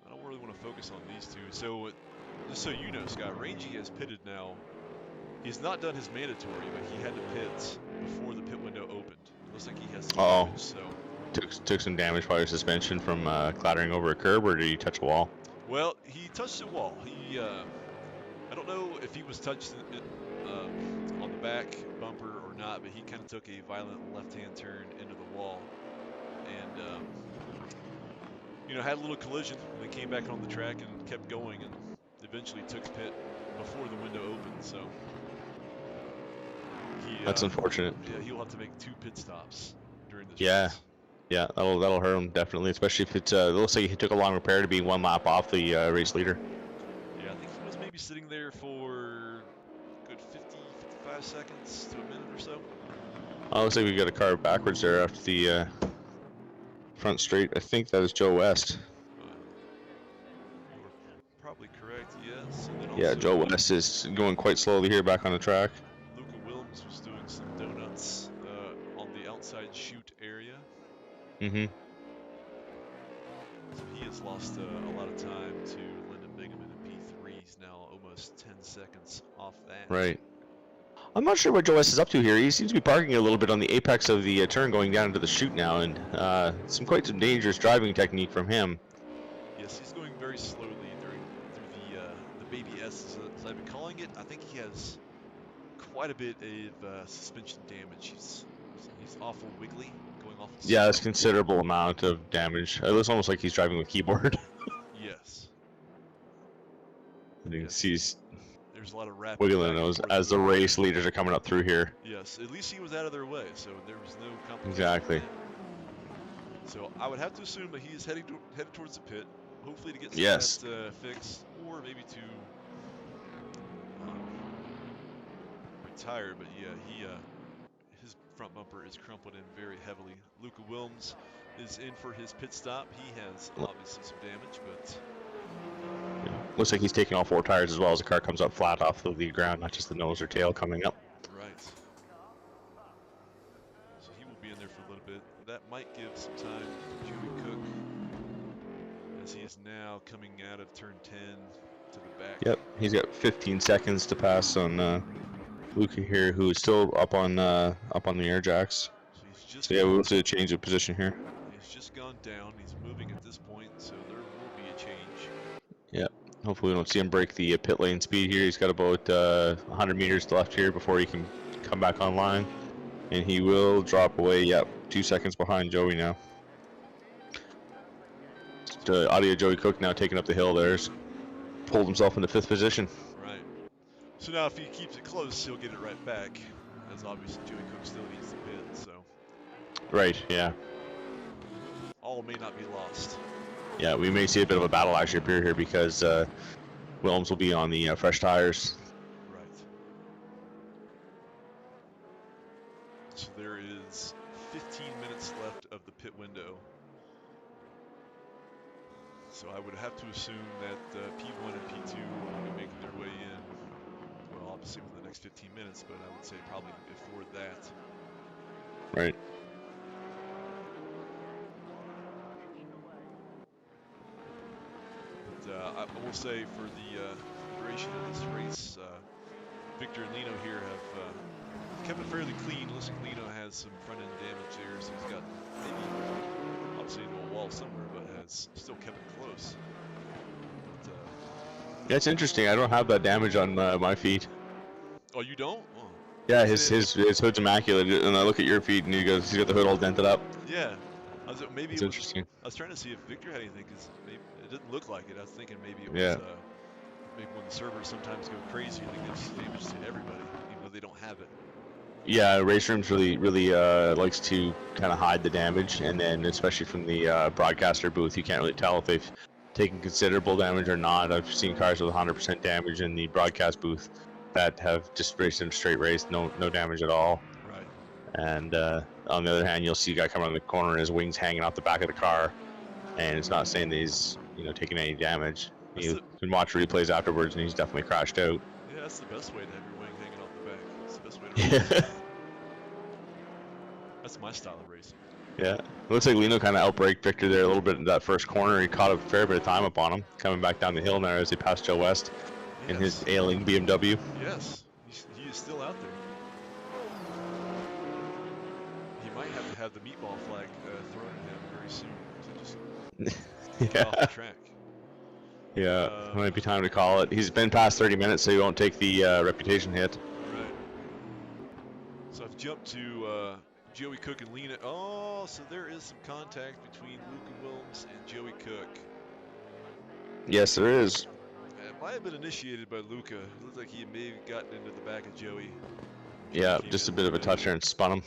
I don't really want to focus on these two. So, just so you know, Scott, Rangy has pitted now. He's not done his mandatory, but he had to pit before the pit window opened. It looks like he has some damage, so. Took some damage by his suspension from clattering over a curb, or did he touch a wall? Well, he touched a wall. I don't know if he was touched on the back bumper or not, but he kind of took a violent left-hand turn into the wall, and had a little collision, and then came back on the track and kept going, and eventually took pit before the window opened. So That's unfortunate. yeah, he'll have to make 2 pit stops during this Yeah. race. Yeah, that'll hurt him definitely, especially if it looks like he took a long repair to be 1 lap off the race leader. Yeah, I think he was maybe sitting there for a good 50, 55 seconds to a minute or so. Oh, looks like we got a car backwards there after the front straight. I think that is Joe West. You're probably correct, yes. And then also, Yeah, Joe West is going quite slowly here back on the track. Luca Wilms was doing some donuts on the outside chute area. Mm-hmm. So he has lost a lot of time to Lyndon Bingaman in P3. He's now almost 10 seconds off that. Right. I'm not sure what Joe West is up to here. He seems to be parking a little bit on the apex of the turn going down into the chute now, and quite some dangerous driving technique from him. Yes, he's going very slowly through the baby S, as I've been calling it. I think he has quite a bit of suspension damage. He's awful wiggly, going awful slow. Yeah, that's a considerable amount of damage. It looks almost like he's driving with keyboard. Yes. And you can see he's there's a lot of rapid wiggling those as the race leaders are coming up through here. Yes, at least he was out of their way, so there was no complication. Exactly. So I would have to assume that he is headed towards the pit, hopefully to get some of that fixed, or maybe to retire. But yeah, his front bumper is crumpled in very heavily. Luca Wilms is in for his pit stop. He has obviously some damage, but looks like he's taking all 4 tires as well as the car comes up flat off of the ground, not just the nose or tail coming up. Right. So he will be in there for a little bit. That might give some time for Joey Cook, as he is now coming out of turn 10 to the back. Yep, he's got 15 seconds to pass on Luca here, who is still up on the air jacks. So yeah, we'll see a change of position here. He's just gone down. He's moving at this point, so there will be a change. Yeah, hopefully we don't see him break the pit lane speed here. He's got about 100 meters left here before he can come back online. And he will drop away, yep, 2 seconds behind Joey now. Audio Joey Cook now taking up the hill there. Pulled himself into 5th position. Right. So now if he keeps it close, he'll get it right back, as obviously Joey Cook still needs the pit, so. Right, yeah. All may not be lost. Yeah, we may see a bit of a battle actually appear here because Wilms will be on the fresh tires. Right. So there is 15 minutes left of the pit window. So I would have to assume that P1 and P2 will be making their way in, well, obviously within the next 15 minutes, but I would say probably before that. Right. But I will say for the duration of this race, Victor and Lino here have kept it fairly clean. Listen, Lino has some front-end damage there, so he's got maybe obviously into a wall somewhere, but has still kept it close. But, That's interesting. I don't have that damage on my feet. oh, you don't? Oh. Yeah, his hood's immaculate, and I look at your feet, and he's got the hood all dented up. Yeah, maybe it's interesting. I was trying to see if Victor had anything, because it didn't look like it. I was thinking maybe it was maybe when the servers sometimes go crazy, they give damage to everybody, even though they don't have it. Yeah, Race Rooms really likes to kind of hide the damage, and then especially from the broadcaster booth, you can't really tell if they've taken considerable damage or not. I've seen cars with 100% damage in the broadcast booth that have just raced in a straight race, no damage at all. Right. And on the other hand, you'll see a guy come around the corner and his wings hanging off the back of the car, and it's not saying that he's taking any damage. You can watch replays afterwards, and he's definitely crashed out. Yeah, that's the best way to have your wing hanging off the back. It's the best way to race. That's my style of racing. Yeah, it looks like Lino kind of outbraked Victor there a little bit in that first corner. He caught a fair bit of time up on him, coming back down the hill now as he passed Joe West in his ailing BMW. Yes, he is still out there. He might have the meatball flag thrown at him very soon to just get off the track. Yeah, might be time to call it. He's been past 30 minutes, so he won't take the reputation hit. Right. So I've jumped to Joey Cook and Lena. Oh, so there is some contact between Luca Wilms and Joey Cook. Yes, there is. It might have been initiated by Luca. It looks like he may have gotten into the back of Joey. Yeah, just a bit of a touch there and spun him.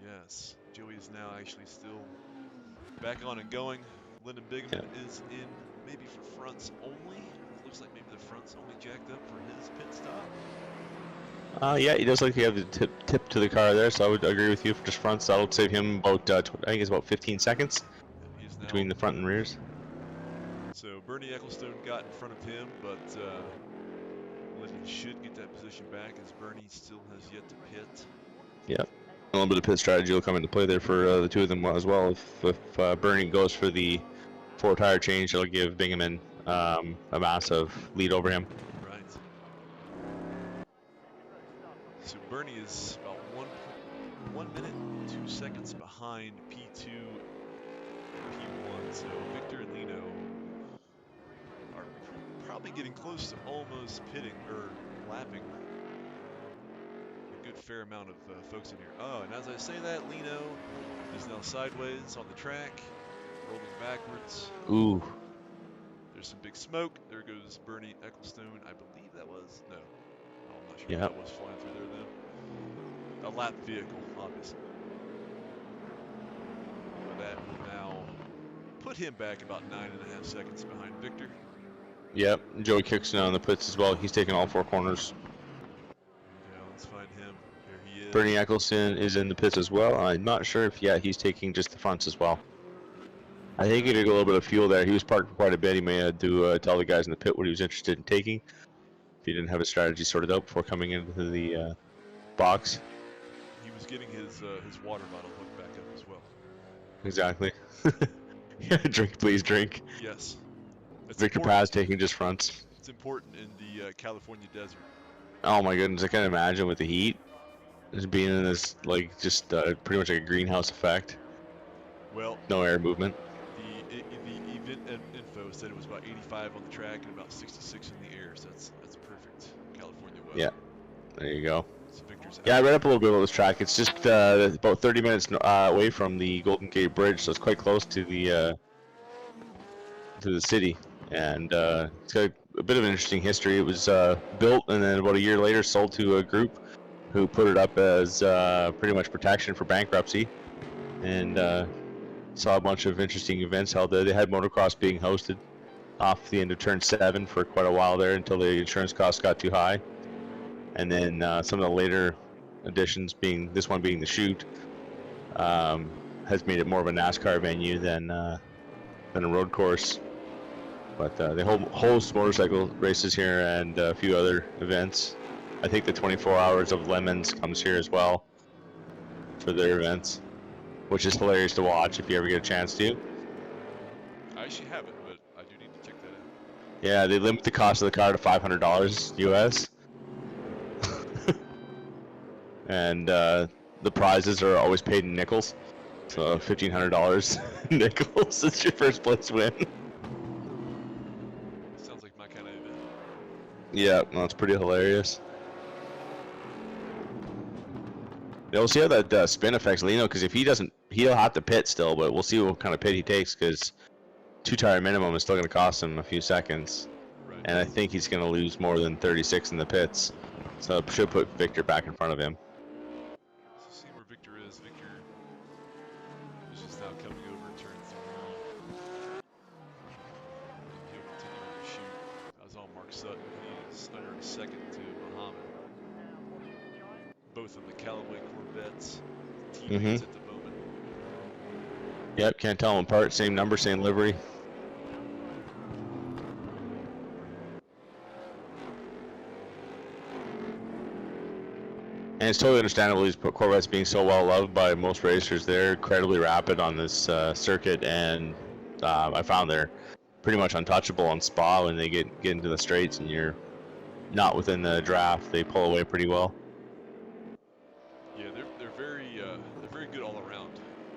Yes, Joey is now actually still back on and going. Lyndon Bigman is in maybe for fronts only. It looks like maybe the fronts only jacked up for his pit stop. Yeah, he does like to have the tip to the car there, so I would agree with you for just fronts. That'll save him about, I think it's about 15 seconds between the front and rears. So Bernie Ecclestone got in front of him, but Lyndon should get that position back as Bernie still has yet to pit. Yeah, a little bit of pit strategy will come into play there for the two of them as well. If Bernie goes for the 4-tire change, it'll give Bingaman a massive lead over him. Right. So Bernie is about 1 minute and 2 seconds behind P2 and P1. So Victor and Lino are probably getting close to almost pitting or lapping a good fair amount of folks in here. Oh, and as I say that, Lino is now sideways on the track, rolling backwards. Ooh. There's some big smoke. There goes Bernie Ecclestone. I believe that was, no, I'm not sure what that was flying through there then. A lap vehicle, obviously. That will now put him back about 9.5 seconds behind Victor. Yep, Joey Cook's now on the pits as well. He's taking all 4 corners. Yeah, let's find him. There he is. Bernie Ecclestone is in the pits as well. I'm not sure if, he's taking just the fronts as well. I think he did a little bit of fuel there. He was parked for quite a bit. He may have to tell the guys in the pit what he was interested in taking, if he didn't have his strategy sorted out before coming into the box. He was getting his water bottle hooked back up as well. Exactly. Yeah, drink, please, drink. Yes. It's Victor Paz taking just fronts. It's important in the California desert. Oh my goodness, I can't imagine with the heat. Just being in this, like, just pretty much like a greenhouse effect. Well, no air movement. The event info said it was about 85 on the track and about 66 in the air, so that's perfect California weather. Yeah, there you go. So Victor's I read up a little bit about this track. It's just about 30 minutes away from the Golden Gate Bridge, so it's quite close to the city, and it's got a bit of an interesting history. It was built and then about a year later sold to a group who put it up as pretty much protection for bankruptcy, and saw a bunch of interesting events held there. They had motocross being hosted off the end of turn 7 for quite a while there until the insurance costs got too high, and then some of the later additions, being this one being the chute, has made it more of a NASCAR venue than a road course. But they host motorcycle races here and a few other events. I think the 24 Hours of Lemons comes here as well for their events, which is hilarious to watch if you ever get a chance to. I actually haven't, but I do need to check that out. Yeah, they limit the cost of the car to $500 US. And the prizes are always paid in nickels. So $1,500 nickels is your first place win. Sounds like my kind of event. Yeah, no, it's pretty hilarious. Yeah, we'll see how that spin affects Lino, because if he doesn't, he'll have to pit still, but we'll see what kind of pit he takes, because 2-tire minimum is still going to cost him a few seconds. Right. And I think he's going to lose more than 36 in the pits. So should put Victor back in front of him. So see where Victor is. Victor is just now coming over turn 3. And he'll continue on to shoot. I was on Mark Sutton. He is under a second to Muhammad. Both in the Callaway Corvettes. Teammates at the moment. Yep, can't tell them apart. Same number, same livery. And it's totally understandable these Corvettes being so well loved by most racers. They're incredibly rapid on this circuit, and I found they're pretty much untouchable on Spa when they get into the straights and you're not within the draft. They pull away pretty well. Yeah, they're very good all around,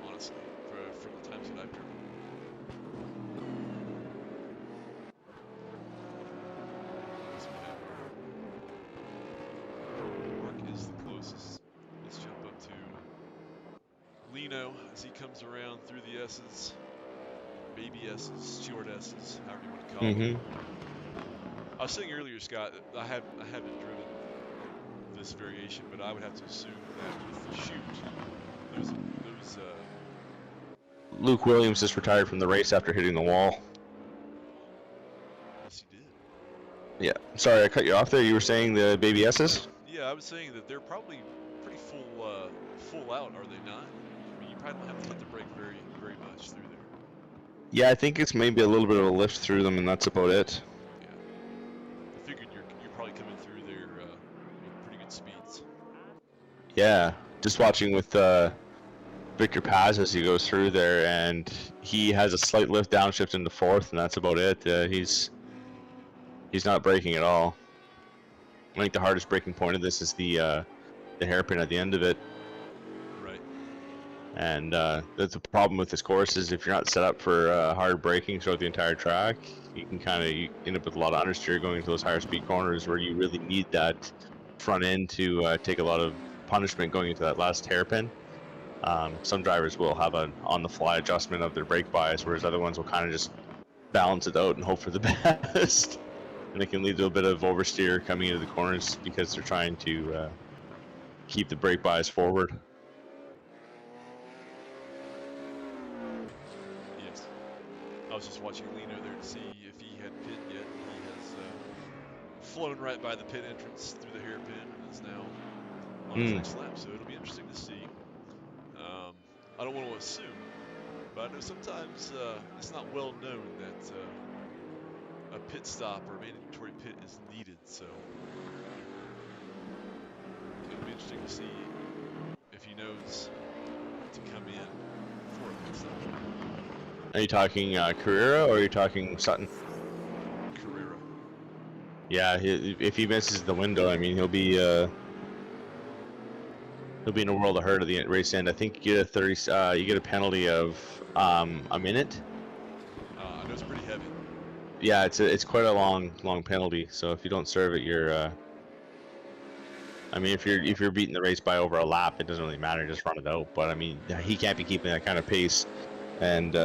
honestly, from the times that I've driven. Mark is the closest. Let's jump up to Lino as he comes around through the S's, baby S's, short S's, however you want to call them. I was saying earlier, Scott, I haven't driven this variation, but I would have to assume that with the shoot, those Luke Williams just retired from the race after hitting the wall. yes, he did. Yeah, sorry I cut you off there. You were saying the baby S's? Yeah, I was saying that they're probably pretty full out, are they not? I mean, you probably don't have to hit the brake very much through there. Yeah, I think it's maybe a little bit of a lift through them, and that's about it. Yeah, I figured you're probably coming through there with pretty good speeds. Yeah, just watching with Victor Paz as he goes through there, and he has a slight lift downshift into fourth, and that's about it. He's not braking at all. I think the hardest braking point of this is the hairpin at the end of it. Right. And that's the problem with this course is if you're not set up for hard braking throughout the entire track, you end up with a lot of understeer going into those higher speed corners where you really need that front end to take a lot of punishment going into that last hairpin. Some drivers will have an on-the-fly adjustment of their brake bias, whereas other ones will kind of just balance it out and hope for the best. And it can lead to a bit of oversteer coming into the corners because they're trying to keep the brake bias forward. Yes. I was just watching Lino there to see if he had pit yet. He has flown right by the pit entrance through the hairpin and is now on his next lap. So it'll be interesting to see. I don't want to assume, but I know sometimes it's not well known that a pit stop or a mandatory pit is needed. So it'll be interesting to see if he knows to come in for a pit stop. Are you talking Carrera or are you talking Sutton? Carrera. Yeah, if he misses the window, I mean, he'll be in a world of hurt at the race end. I think you get a penalty of a minute. I know it's pretty heavy. Yeah, it's quite a long penalty. So if you don't serve it, you're. I mean, if you're beating the race by over a lap, it doesn't really matter. Just run it out. But I mean, he can't be keeping that kind of pace, and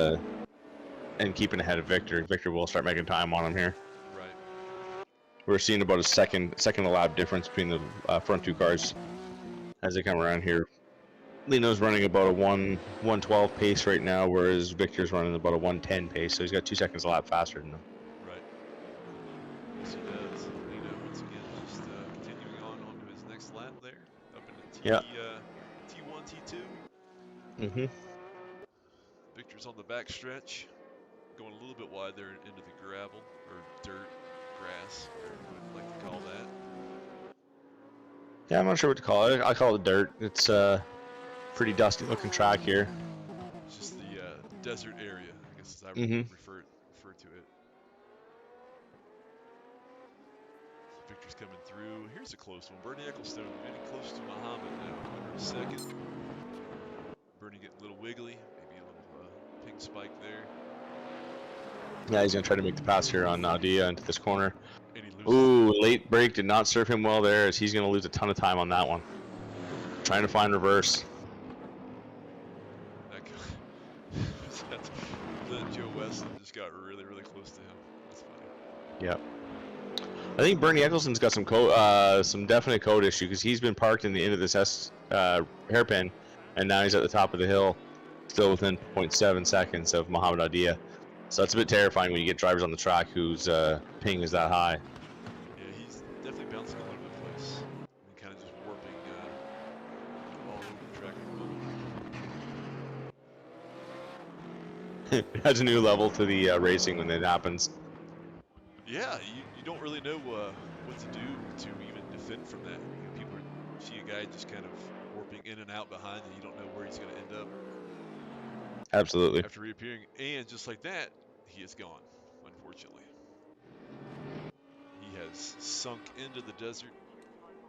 keeping ahead of Victor. Victor will start making time on him here. Right. We're seeing about a second a lap difference between the front two cars as they come around here. Lino's running about a 112 pace right now, whereas Victor's running about a 110 pace, so he's got 2 seconds a lap faster than him. Right. Yes, he does. Lino, once again, just continuing on to his next lap there, up into T1, T2. Mm-hmm. Victor's on the back stretch. going a little bit wide there into the gravel or dirt, grass, whatever you would like to call that. Yeah, I'm not sure what to call it. I call it dirt. It's pretty dusty looking track here. It's just the desert area, I guess, as I refer to it. So Victor's coming through. Here's a close one. Bernie Ecclestone getting close to Muhammad now. Under a second. Bernie getting a little wiggly, maybe a little pink spike there. Yeah, he's gonna try to make the pass here on Nadia into this corner. Ooh, late break did not serve him well there, as he's gonna lose a ton of time on that one. Trying to find reverse. That Joe Weston just got really, really close to him. That's funny. Yep. I think Bernie Ecclestone's got some definite code issue, because he's been parked in the end of this hairpin, and now he's at the top of the hill, still within 0.7 seconds of Muhammad Adia. So that's a bit terrifying when you get drivers on the track whose ping is that high. Yeah, he's definitely bouncing all over the place and kind of just warping all over the track at the moment. It adds a new level to the racing when it happens. Yeah, you don't really know what to do to even defend from that. You know, people see a guy just kind of warping in and out behind, and you don't know where he's going to end up. Absolutely. After reappearing, and just like that, he is gone, unfortunately. He has sunk into the desert.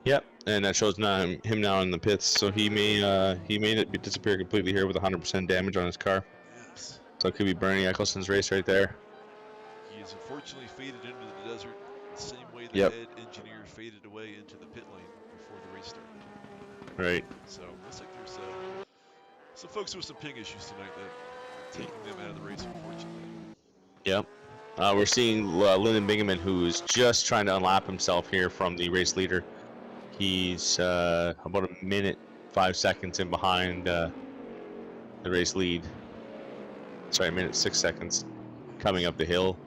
Yep, and that shows him now in the pits, so he may disappear completely here with 100% damage on his car. Yes. So it could be Bernie Ecclestone's race right there. He is unfortunately faded into the desert the same way the head engineer faded away into the pit lane before the race started. Right. So looks like there's some folks with some ping issues tonight that taking them out of the race, unfortunately. Yep. We're seeing Lyndon Bingaman, who's just trying to unlap himself here from the race leader. He's about a minute 5 seconds in behind the race lead. Sorry, a minute 6 seconds coming up the hill.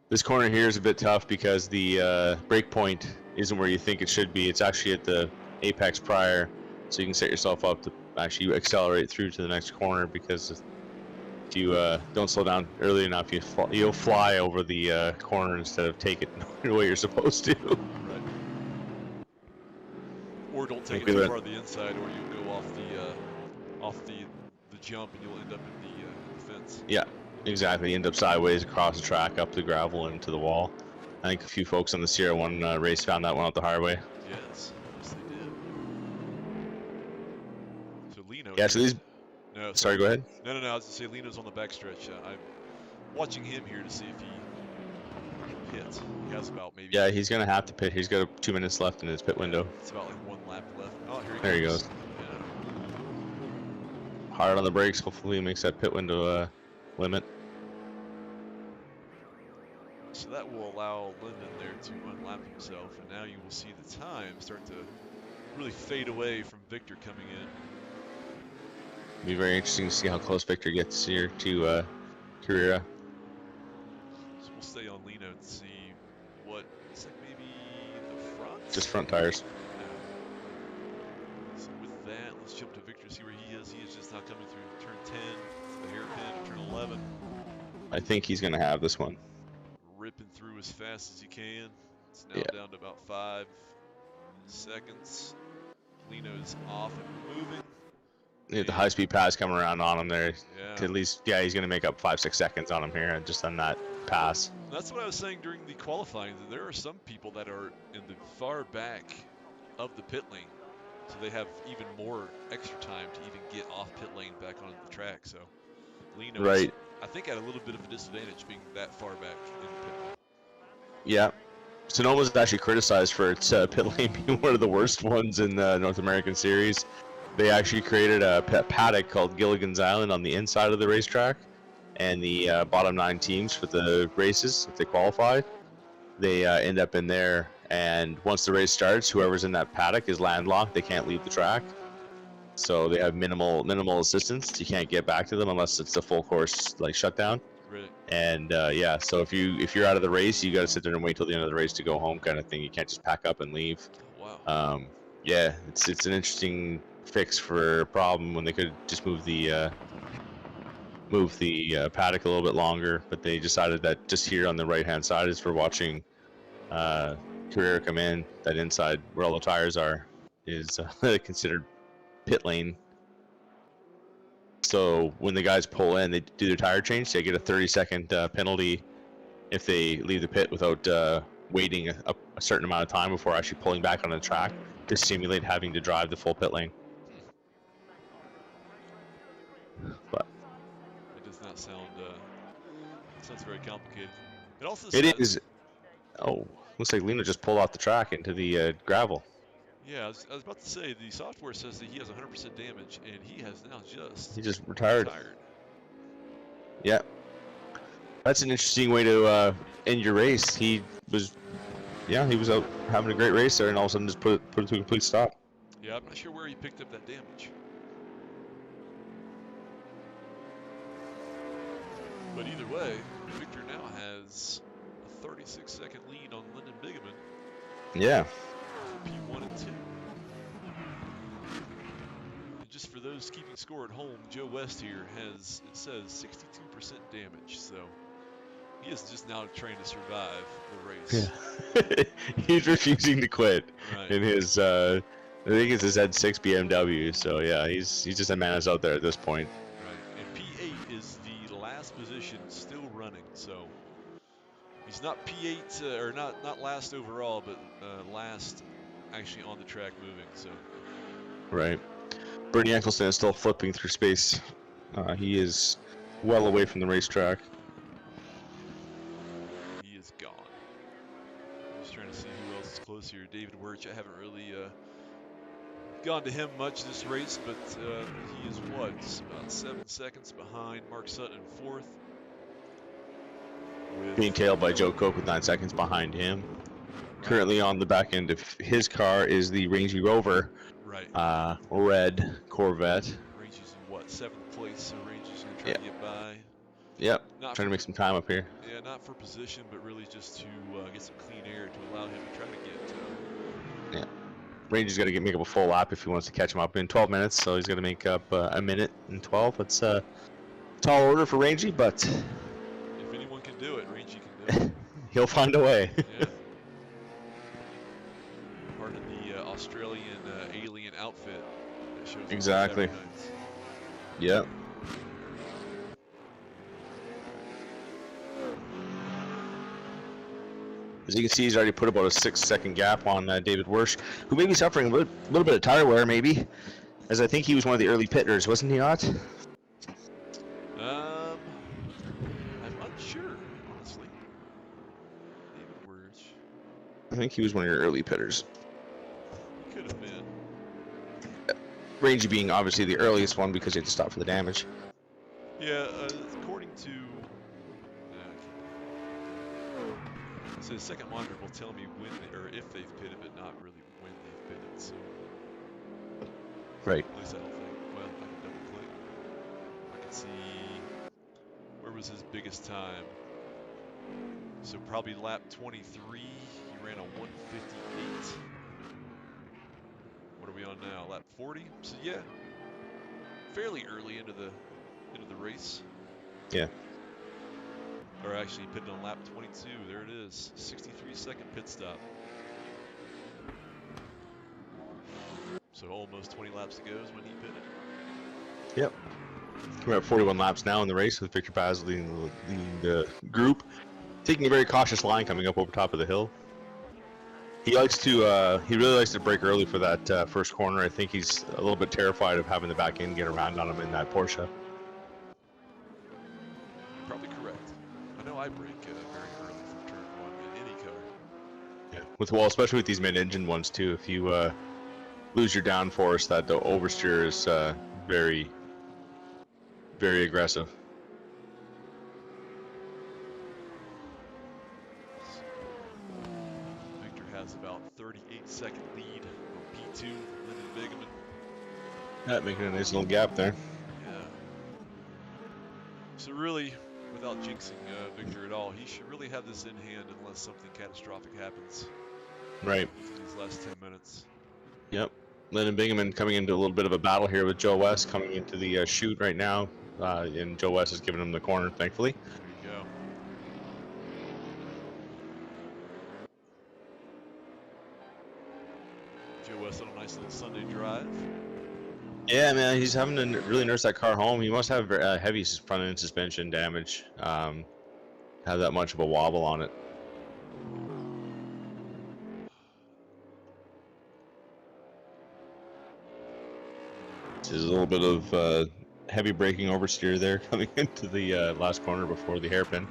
This corner here is a bit tough because the brake point isn't where you think it should be. It's actually at the apex prior, so you can set yourself up to actually accelerate through to the next corner, because if you don't slow down early enough, you'll fly over the corner instead of take it the way you're supposed to. Right. Or don't take it too far to the inside, or you'll go off the jump and you'll end up in the fence. Yeah, exactly. You end up sideways across the track, up the gravel, and into the wall. I think a few folks on the Sierra 1 race found that one out the hard way. Yes, they did. So Lino. Yeah, so these. No, sorry, go ahead. No. I was going to say Lino's on the backstretch. I'm watching him here to see if he hits. He has about maybe. Yeah, he's going to have to pit. He's got 2 minutes left in his pit window. It's about like 1 lap left. Oh, here he goes. Yeah. Hard on the brakes. Hopefully he makes that pit window limit. So that will allow Lyndon there to unlap himself, and now you will see the time start to really fade away from Victor coming in. It'll be very interesting to see how close Victor gets here to Carrera. So we'll stay on Lino and see what looks like maybe the front. Just front tires. Yeah. So with that, let's jump to Victor, see where he is. He is just now coming through turn 10, the hairpin of turn 11. I think he's going to have this one. Ripping through as fast as he can. It's now down to about 5 seconds. Lino's off and moving. Yeah, the high-speed pass coming around on him there. Yeah. At least, yeah, he's going to make up 5-6 seconds on him here, just on that pass. That's what I was saying during the qualifying. That there are some people that are in the far back of the pit lane, so they have even more extra time to even get off pit lane back onto the track. So Lino, right, I think, at a little bit of a disadvantage being that far back in the pit lane. Yeah. Sonoma is actually criticized for its pit lane being one of the worst ones in the North American Series. They actually created a paddock called Gilligan's Island on the inside of the racetrack, and the bottom 9 teams for the races, if they qualify, they end up in there. And once the race starts, whoever's in that paddock is landlocked. They can't leave the track, so they have minimal assistance. You can't get back to them unless it's a full course like shutdown. Right. And yeah, so if you're out of the race, you got to sit there and wait till the end of the race to go home, kind of thing. You can't just pack up and leave. Wow. Yeah, it's an interesting fix for a problem when they could just move the move the paddock a little bit longer, but they decided that just here on the right-hand side is for watching Carrera come in. That inside where all the tires are is considered pit lane. So when the guys pull in, they do their tire change. They get a 30-second penalty if they leave the pit without waiting a certain amount of time before actually pulling back on the track to simulate having to drive the full pit lane. But it does not sound sounds very complicated. It also it says, is. Oh, looks like Lena just pulled off the track into the gravel. Yeah, I was about to say, the software says that he has 100% damage, and he has now He just retired. retired. Yeah. That's an interesting way to end your race. He was out having a great race there, and all of a sudden just put it to a complete stop. Yeah, I'm not sure where he picked up that damage. But either way, Victor now has a 36-second lead on Lyndon Bigeman. Yeah. P1 and 2. And just for those keeping score at home, Joe West here has, it says, 62% damage. So he is just now trying to survive the race. Yeah. He's refusing to quit. Right. In his, I think it's his Z6 BMW. So yeah, he's just a menace out there at this point. Right. And P8 is the last position still running. So he's not P8 or not last overall, but last actually on the track moving. So. Right. Bernie Eccleston is still flipping through space. He is well away from the racetrack. He is gone. I'm just trying to see who else is close here. David Wirch, I haven't really gone to him much this race, but he is what? About 7 seconds behind Mark Sutton in 4th. Being tailed by Joe Cook with 9 seconds behind him. Right. Currently on the back end of his car is the Rangy Rover. Right. Red Corvette. Rangy's in what, 7th place, so Rangy's going to try to get by. Yep, trying to make some time up here. Yeah, not for position, but really just to get some clean air to allow him to try to get. Yeah. Rangy's got to make up a full lap if he wants to catch him up in 12 minutes, so he's going to make up a minute and 12. That's a tall order for Rangy, but if anyone can do it, Rangy can do it. He'll find a way. Yeah. Part of the Australian alien outfit that shows up exactly. Yep. As you can see, he's already put about a 6-second gap on David Wirch, who may be suffering a little bit of tire wear, maybe, as I think he was one of the early pitters, wasn't he not? I'm unsure, honestly. David Wirch. I think he was one of your early pitters. He could have been. Rangy being obviously the earliest one because he had to stop for the damage. Yeah, according to... So the second monitor will tell me when or if they've pitted, but not really when they've pitted. So, right. At least I don't think. Well, I can double click. I can see where was his biggest time. So probably lap 23. He ran a 1:58. What are we on now? Lap 40. So yeah, fairly early into the race. Yeah. Or actually pitted on lap 22. There it is. 63-second pit stop. So almost 20 laps to go is when he pitted. Yep. We're at 41 laps now in the race with Victor Paz leading the group. Taking a very cautious line coming up over top of the hill. He likes to, he really likes to brake early for that first corner. I think he's a little bit terrified of having the back end get around on him in that Porsche. Probably correct. I know I brake very early from turn 1 in any car. Yeah. Especially with these mid-engine ones too. If you lose your downforce, that the oversteer is very, very aggressive. Victor has about 38-second lead on P2, Lyndon Bigeman. Yeah, making a nice little gap there. Yeah. So really, without jinxing Victor at all, he should really have this in hand unless something catastrophic happens. Right. In these last 10 minutes. Yep. Lyndon Bigeman coming into a little bit of a battle here with Joe West coming into the chute right now. and Joe West has given him the corner, thankfully. There you go. Joe West on a nice little Sunday drive. Yeah, man, he's having to really nurse that car home. He must have heavy front end suspension damage. Have that much of a wobble on it. There's a little bit of heavy braking oversteer there coming into the last corner before the hairpin.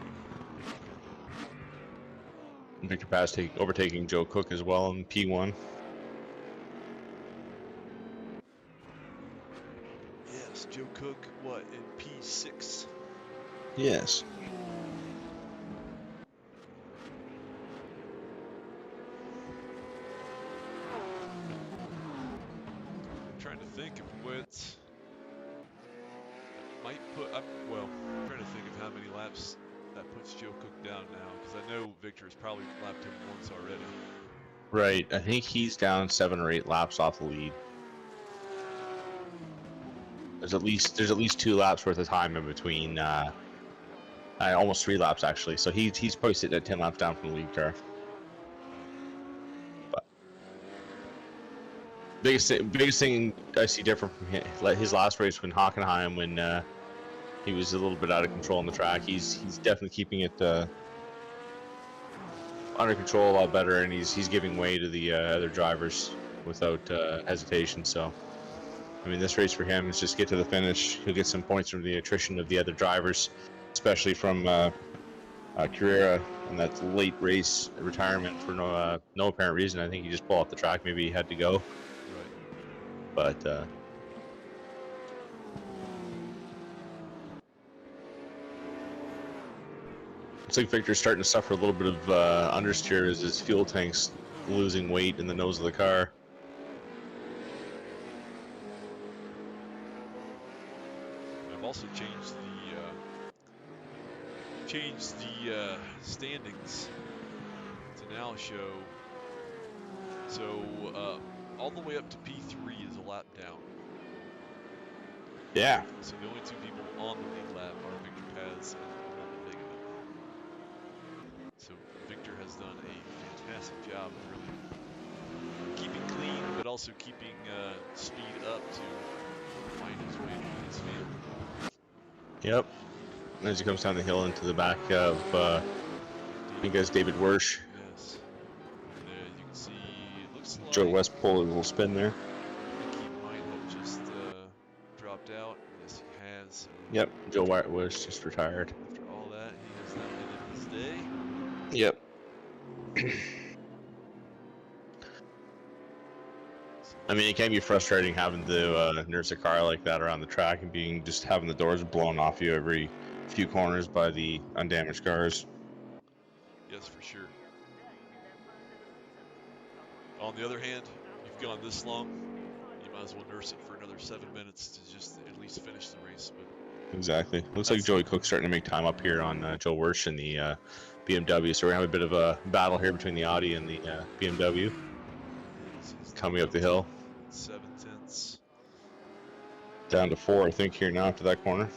Victor Paz overtaking Joe Cook as well in P1. Yes, Joe Cook, what, in P6? Yes. I'm trying to think of what might put up. Well, I'm trying to think of how many laps that puts Joe Cook down now, because I know Victor has probably lapped him once already. Right, I think he's down 7 or 8 laps off the lead. There's at least 2 laps worth of time in between. Almost 3 laps actually. So he's probably sitting at 10 laps down from the lead car. But biggest thing I see different from his last race when Hockenheim, when he was a little bit out of control on the track. He's definitely keeping it under control a lot better, and he's giving way to the other drivers without hesitation. So, I mean, this race for him is just get to the finish. He'll get some points from the attrition of the other drivers, especially from Carrera and that late race retirement for no apparent reason. I think he just pulled off the track. Maybe he had to go. Right. But looks like Victor's starting to suffer a little bit of understeer as his fuel tank's losing weight in the nose of the car. I've also changed the standings to now show. So all the way up to P3 is a lap down. Yeah. So the only 2 people on the lead lap are Victor Paz and Vega. So Victor has done a fantastic job of really keeping clean, but also keeping speed up to find his way to his field. Yep. As he comes down the hill into the back of, I think that's David Wersch. Yes. And you can see, it looks like Joe West pulled a little spin there. I think he might have just dropped out. Yes, he has. Yep, Joe West just retired. After all that, he has now ended his day. Yep. I mean, it can be frustrating having to nurse a car like that around the track and just having the doors blown off you every few corners by the undamaged cars. Yes, for sure. On the other hand, you've gone this long, you might as well nurse it for another 7 minutes to just at least finish the race. But exactly. Looks like Joey Cook's starting to make time up here on Joe Wersch in the BMW. So we're gonna have a bit of a battle here between the Audi and the BMW. Coming up the hill. 7/10. Down to 4, I think, here now after that corner.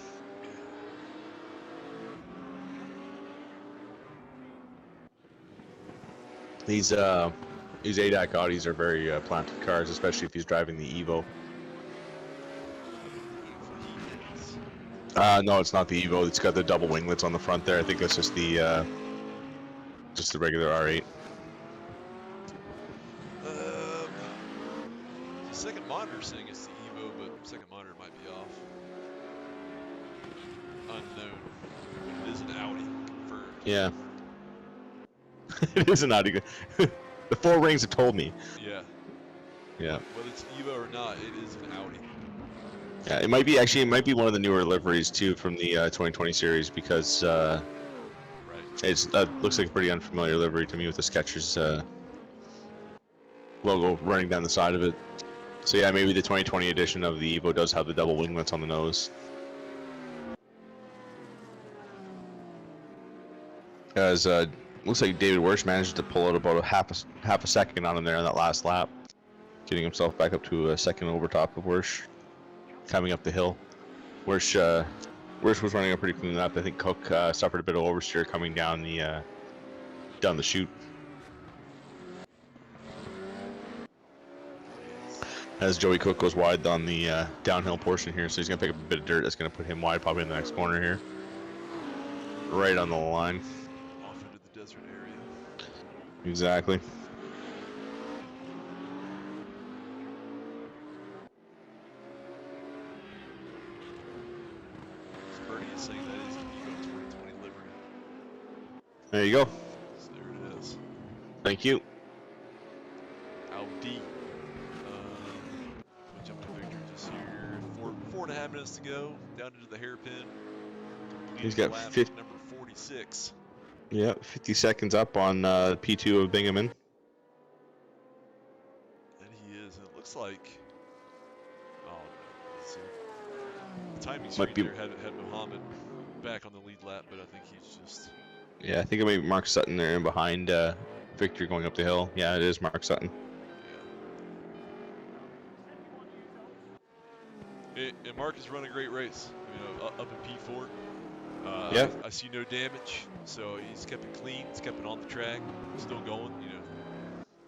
These ADAC Audis are very planted cars, especially if he's driving the Evo. No, it's not the Evo. It's got the double winglets on the front there. I think that's just the regular R8. The second monitor saying it's the Evo, but second monitor might be off. Unknown. It is an Audi, confirmed. Yeah. It is an Audi. The 4 rings have told me. Yeah. Yeah. Whether it's Evo or not, it is an Audi. Yeah, it might be one of the newer liveries too from the 2020 series because right. It looks like a pretty unfamiliar livery to me with the Skechers logo running down the side of it. So yeah, maybe the 2020 edition of the Evo does have the double winglets on the nose. As looks like David Wersch managed to pull out about a half a second on him there on that last lap, getting himself back up to a second over top of Wersch, coming up the hill. Wersch Wirsch was running a pretty clean lap. I think Cook suffered a bit of oversteer coming down the chute. As Joey Cook goes wide on the downhill portion here, so he's gonna pick up a bit of dirt. That's gonna put him wide, probably in the next corner here, right on the line. Off into the desert area. Exactly. Bernie is saying that is the Evo 2020 livery. There you go. So there it is. Thank you. Audi. We'll jump to Victor just here. 4.5 minutes to go. Down into the hairpin. He's got number 46. Yeah, 50 seconds up on P2 of Bingaman. And he is. And it looks like. Oh no. So the timing screen there had Muhammad back on the lead lap, but I think he's just. Yeah, I think it may be Mark Sutton there and behind Victor going up the hill. Yeah, it is Mark Sutton. Yeah. And Mark is running a great race. You know, up in P4. Yeah. I see no damage, so he's kept it clean. He's kept it on the track, still going. You know.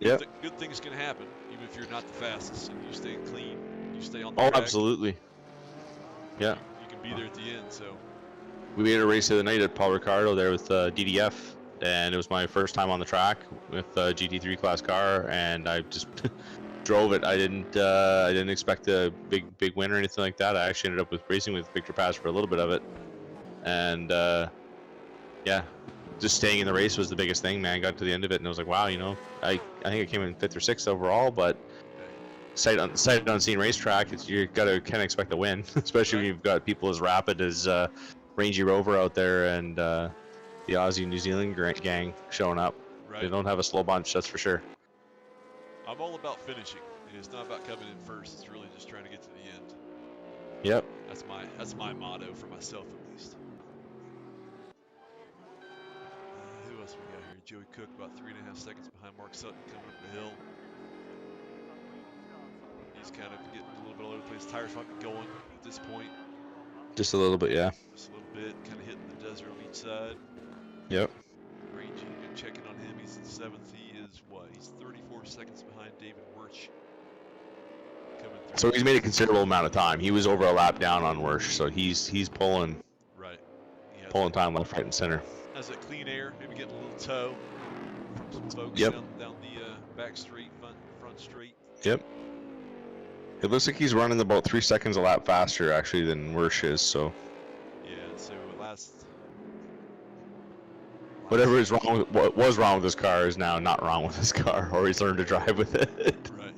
Yeah. Good things can happen, even if you're not the fastest. And you stay clean, you stay on the track. Oh, absolutely. Yeah. You can be there at the end. So. We made a race the other night at Paul Ricardo there with DDF, and it was my first time on the track with a GT3 class car, and I just drove it. I didn't expect a big win or anything like that. I actually ended up with racing with Victor Paz for a little bit of it, and yeah, just staying in the race was the biggest thing, man. Got to the end of it, and I was like, wow, you know, I think I came in 5th or 6th overall, but sight unseen racetrack, you got to kind of expect a win, especially when you've got people as rapid as Rangy Rover out there and the Aussie New Zealand gang showing up. Right. They don't have a slow bunch, that's for sure. I'm all about finishing. It's not about coming in first. It's really just trying to get to the end. Yep. That's my motto for myself, at least. Who else we got here? Joey Cook, about 3.5 seconds behind Mark Sutton coming up the hill. He's kind of getting a little bit all over the place. Tires might be going at this point. Just a little bit, yeah. Just a little bit, kind of hitting the desert on each side. Yep. Rangy, checking on him. He's in 7th. He is what? He's 34 seconds behind David Wirsch. Coming through. So he's made a considerable amount of time. He was over a lap down on Wirsch, so he's pulling. Right. Pulling time left, right, and center. Has that clean air, maybe getting a little tow from some folks yep. down the back straight, front straight. Yep. It looks like he's running about 3 seconds a lap faster actually than Wirsch is, so. Yeah, so whatever is wrong, what was wrong with his car is now not wrong with his car, or he's learned to drive with it. Right.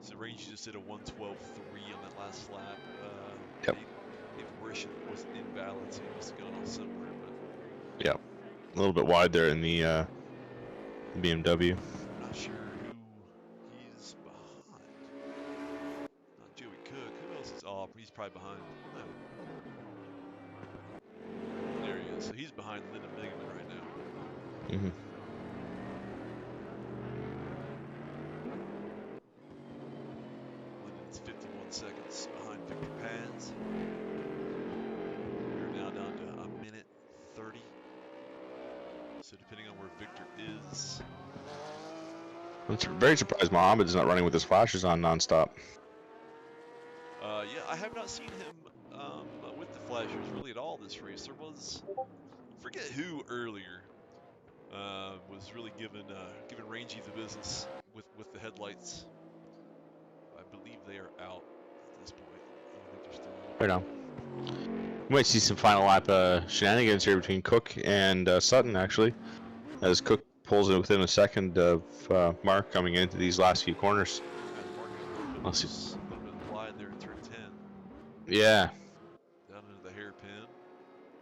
So Range just did a 1:12.3 on that last lap. Yep. If Wirsch was in balance, he must have gone off somewhere. But. Yeah. A little bit wide there in the BMW. I'm not sure who he's behind. Not Joey Cook. Who else is off? He's probably behind. No. There he is. So he's behind Lyndon Bigeman right now. Mm-hmm. Lyndon's 51 seconds behind Victor Paz. We're now down to 1:30. So depending on where Victor is. I'm very surprised Mohammed's not running with his flashes on nonstop. Yeah, I have not seen him with the flashers really at all this race. There was, forget who earlier, was really giving Rangy the business with the headlights. I believe they are out at this point. I don't think they're still on. Right on. We might see some final lap shenanigans here between Cook and Sutton, actually, as Cook pulls it within a second of Mark coming into these last few corners. I'll see. A little bit wide there in turn 10. Yeah. Down into the hairpin.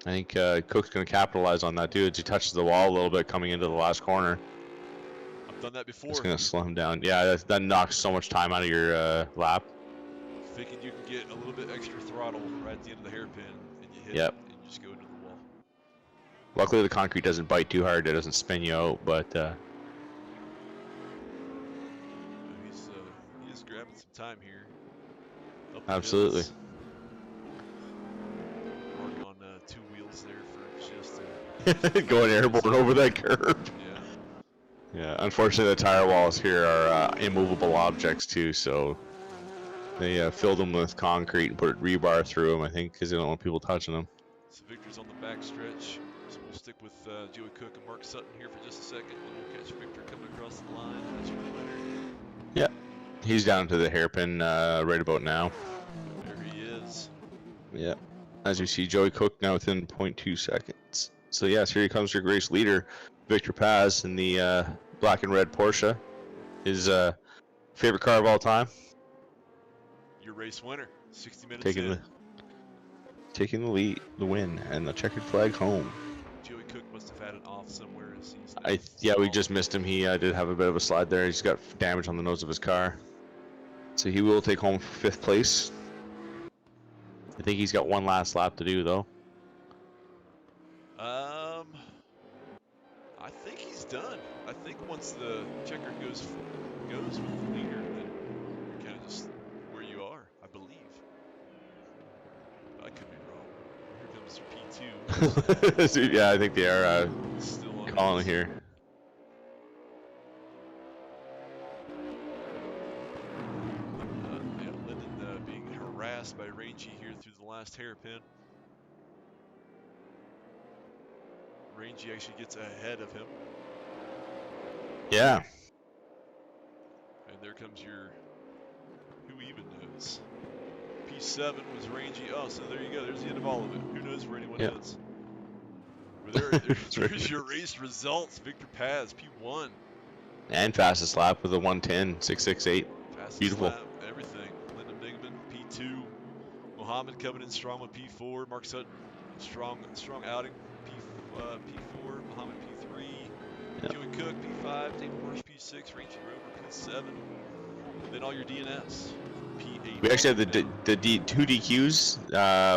I think Cook's going to capitalize on that too as he touches the wall a little bit coming into the last corner. I've done that before. It's going to slow him down. Yeah, that knocks so much time out of your lap. Thinking you can get a little bit extra throttle right at the end of the hairpin, and you hit yep. it, and you just go into the wall. Luckily, the concrete doesn't bite too hard; it doesn't spin you out. But he's grabbing some time here. Absolutely. Going airborne over that curb. Yeah. Yeah, unfortunately the tire walls here are immovable objects too, so they filled them with concrete and put rebar through them, I think, because they don't want people touching them. So Victor's on the back stretch. So we'll stick with Joey Cook and Mark Sutton here for just a second, and we'll catch Victor coming across the line. That's your winner. Yeah, he's down to the hairpin right about now. There he is. Yeah, as you see, Joey Cook now within 0.2 seconds. So yes, here he comes, your race leader, Victor Paz, in the black and red Porsche. His favorite car of all time. Your race winner, 60 minutes taking the lead, the win, and the checkered flag home. Joey Cook must have had it off somewhere. We just missed him. He did have a bit of a slide there. He's got damage on the nose of his car. So he will take home 5th place. I think he's got one last lap to do, though. I think he's done. I think once the checker goes with the leader, then you're kind of just where you are, I believe. But I could be wrong. Here comes P2. Yeah, I think they are still on calling here. Yeah, Linden being harassed by Rangy here through the last hairpin. Rangy actually gets ahead of him. Yeah. And there comes your, who even knows? P7 was Rangy. Oh, so there you go. There's the end of all of it. Who knows where anyone is? But there's your race results. Victor Paz, P1. And fastest lap with a 1:10.668. Fastest Beautiful. lap, everything. Lyndon Bigman, P2. Mohammed coming in strong with P4. Mark Sutton, strong outing. P4. Mohammed P3. Yep. Joey Cook P5. David Marsh P6. Rangy Rover P7. And then all your DNS. P8. We actually have the two DQs,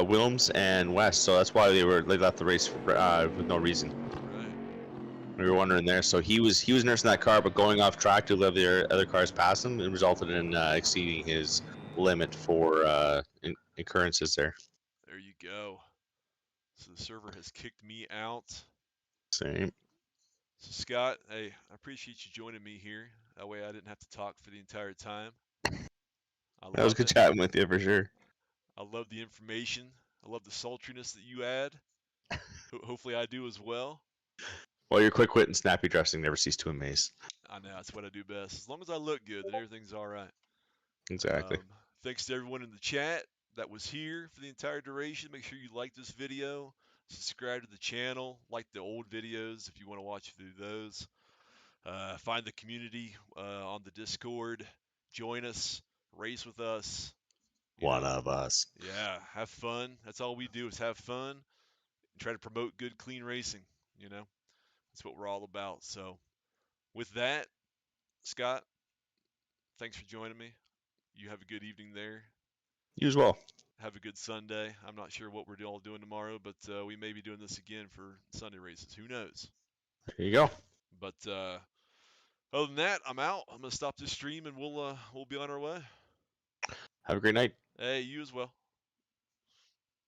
Wilms and West, so that's why they left the race with no reason. Right. We were wondering there. So he was nursing that car, but going off track to let the other cars pass him, it resulted in exceeding his limit for occurrences there. There you go. So the server has kicked me out. Same. So Scott, hey, I appreciate you joining me here. That way I didn't have to talk for the entire time. That was good chatting with you for sure. I love the information. I love the sultriness that you add. Hopefully I do as well. Well, your quick wit and snappy dressing never cease to amaze. I know, that's what I do best. As long as I look good, then everything's all right. Exactly. Thanks to everyone in the chat that was here for the entire duration. Make sure you like this video, subscribe to the channel, like the old videos if you want to watch through those. Find the community on the Discord. Join us. Race with us. One of us. Yeah, have fun. That's all we do is have fun. And try to promote good, clean racing. That's what we're all about. So with that, Scott, thanks for joining me. You have a good evening there. You as well. Have a good Sunday. I'm not sure what we're all doing tomorrow, but we may be doing this again for Sunday races. Who knows? There you go. But other than that, I'm out. I'm gonna stop this stream and we'll be on our way. Have a great night. Hey, you as well.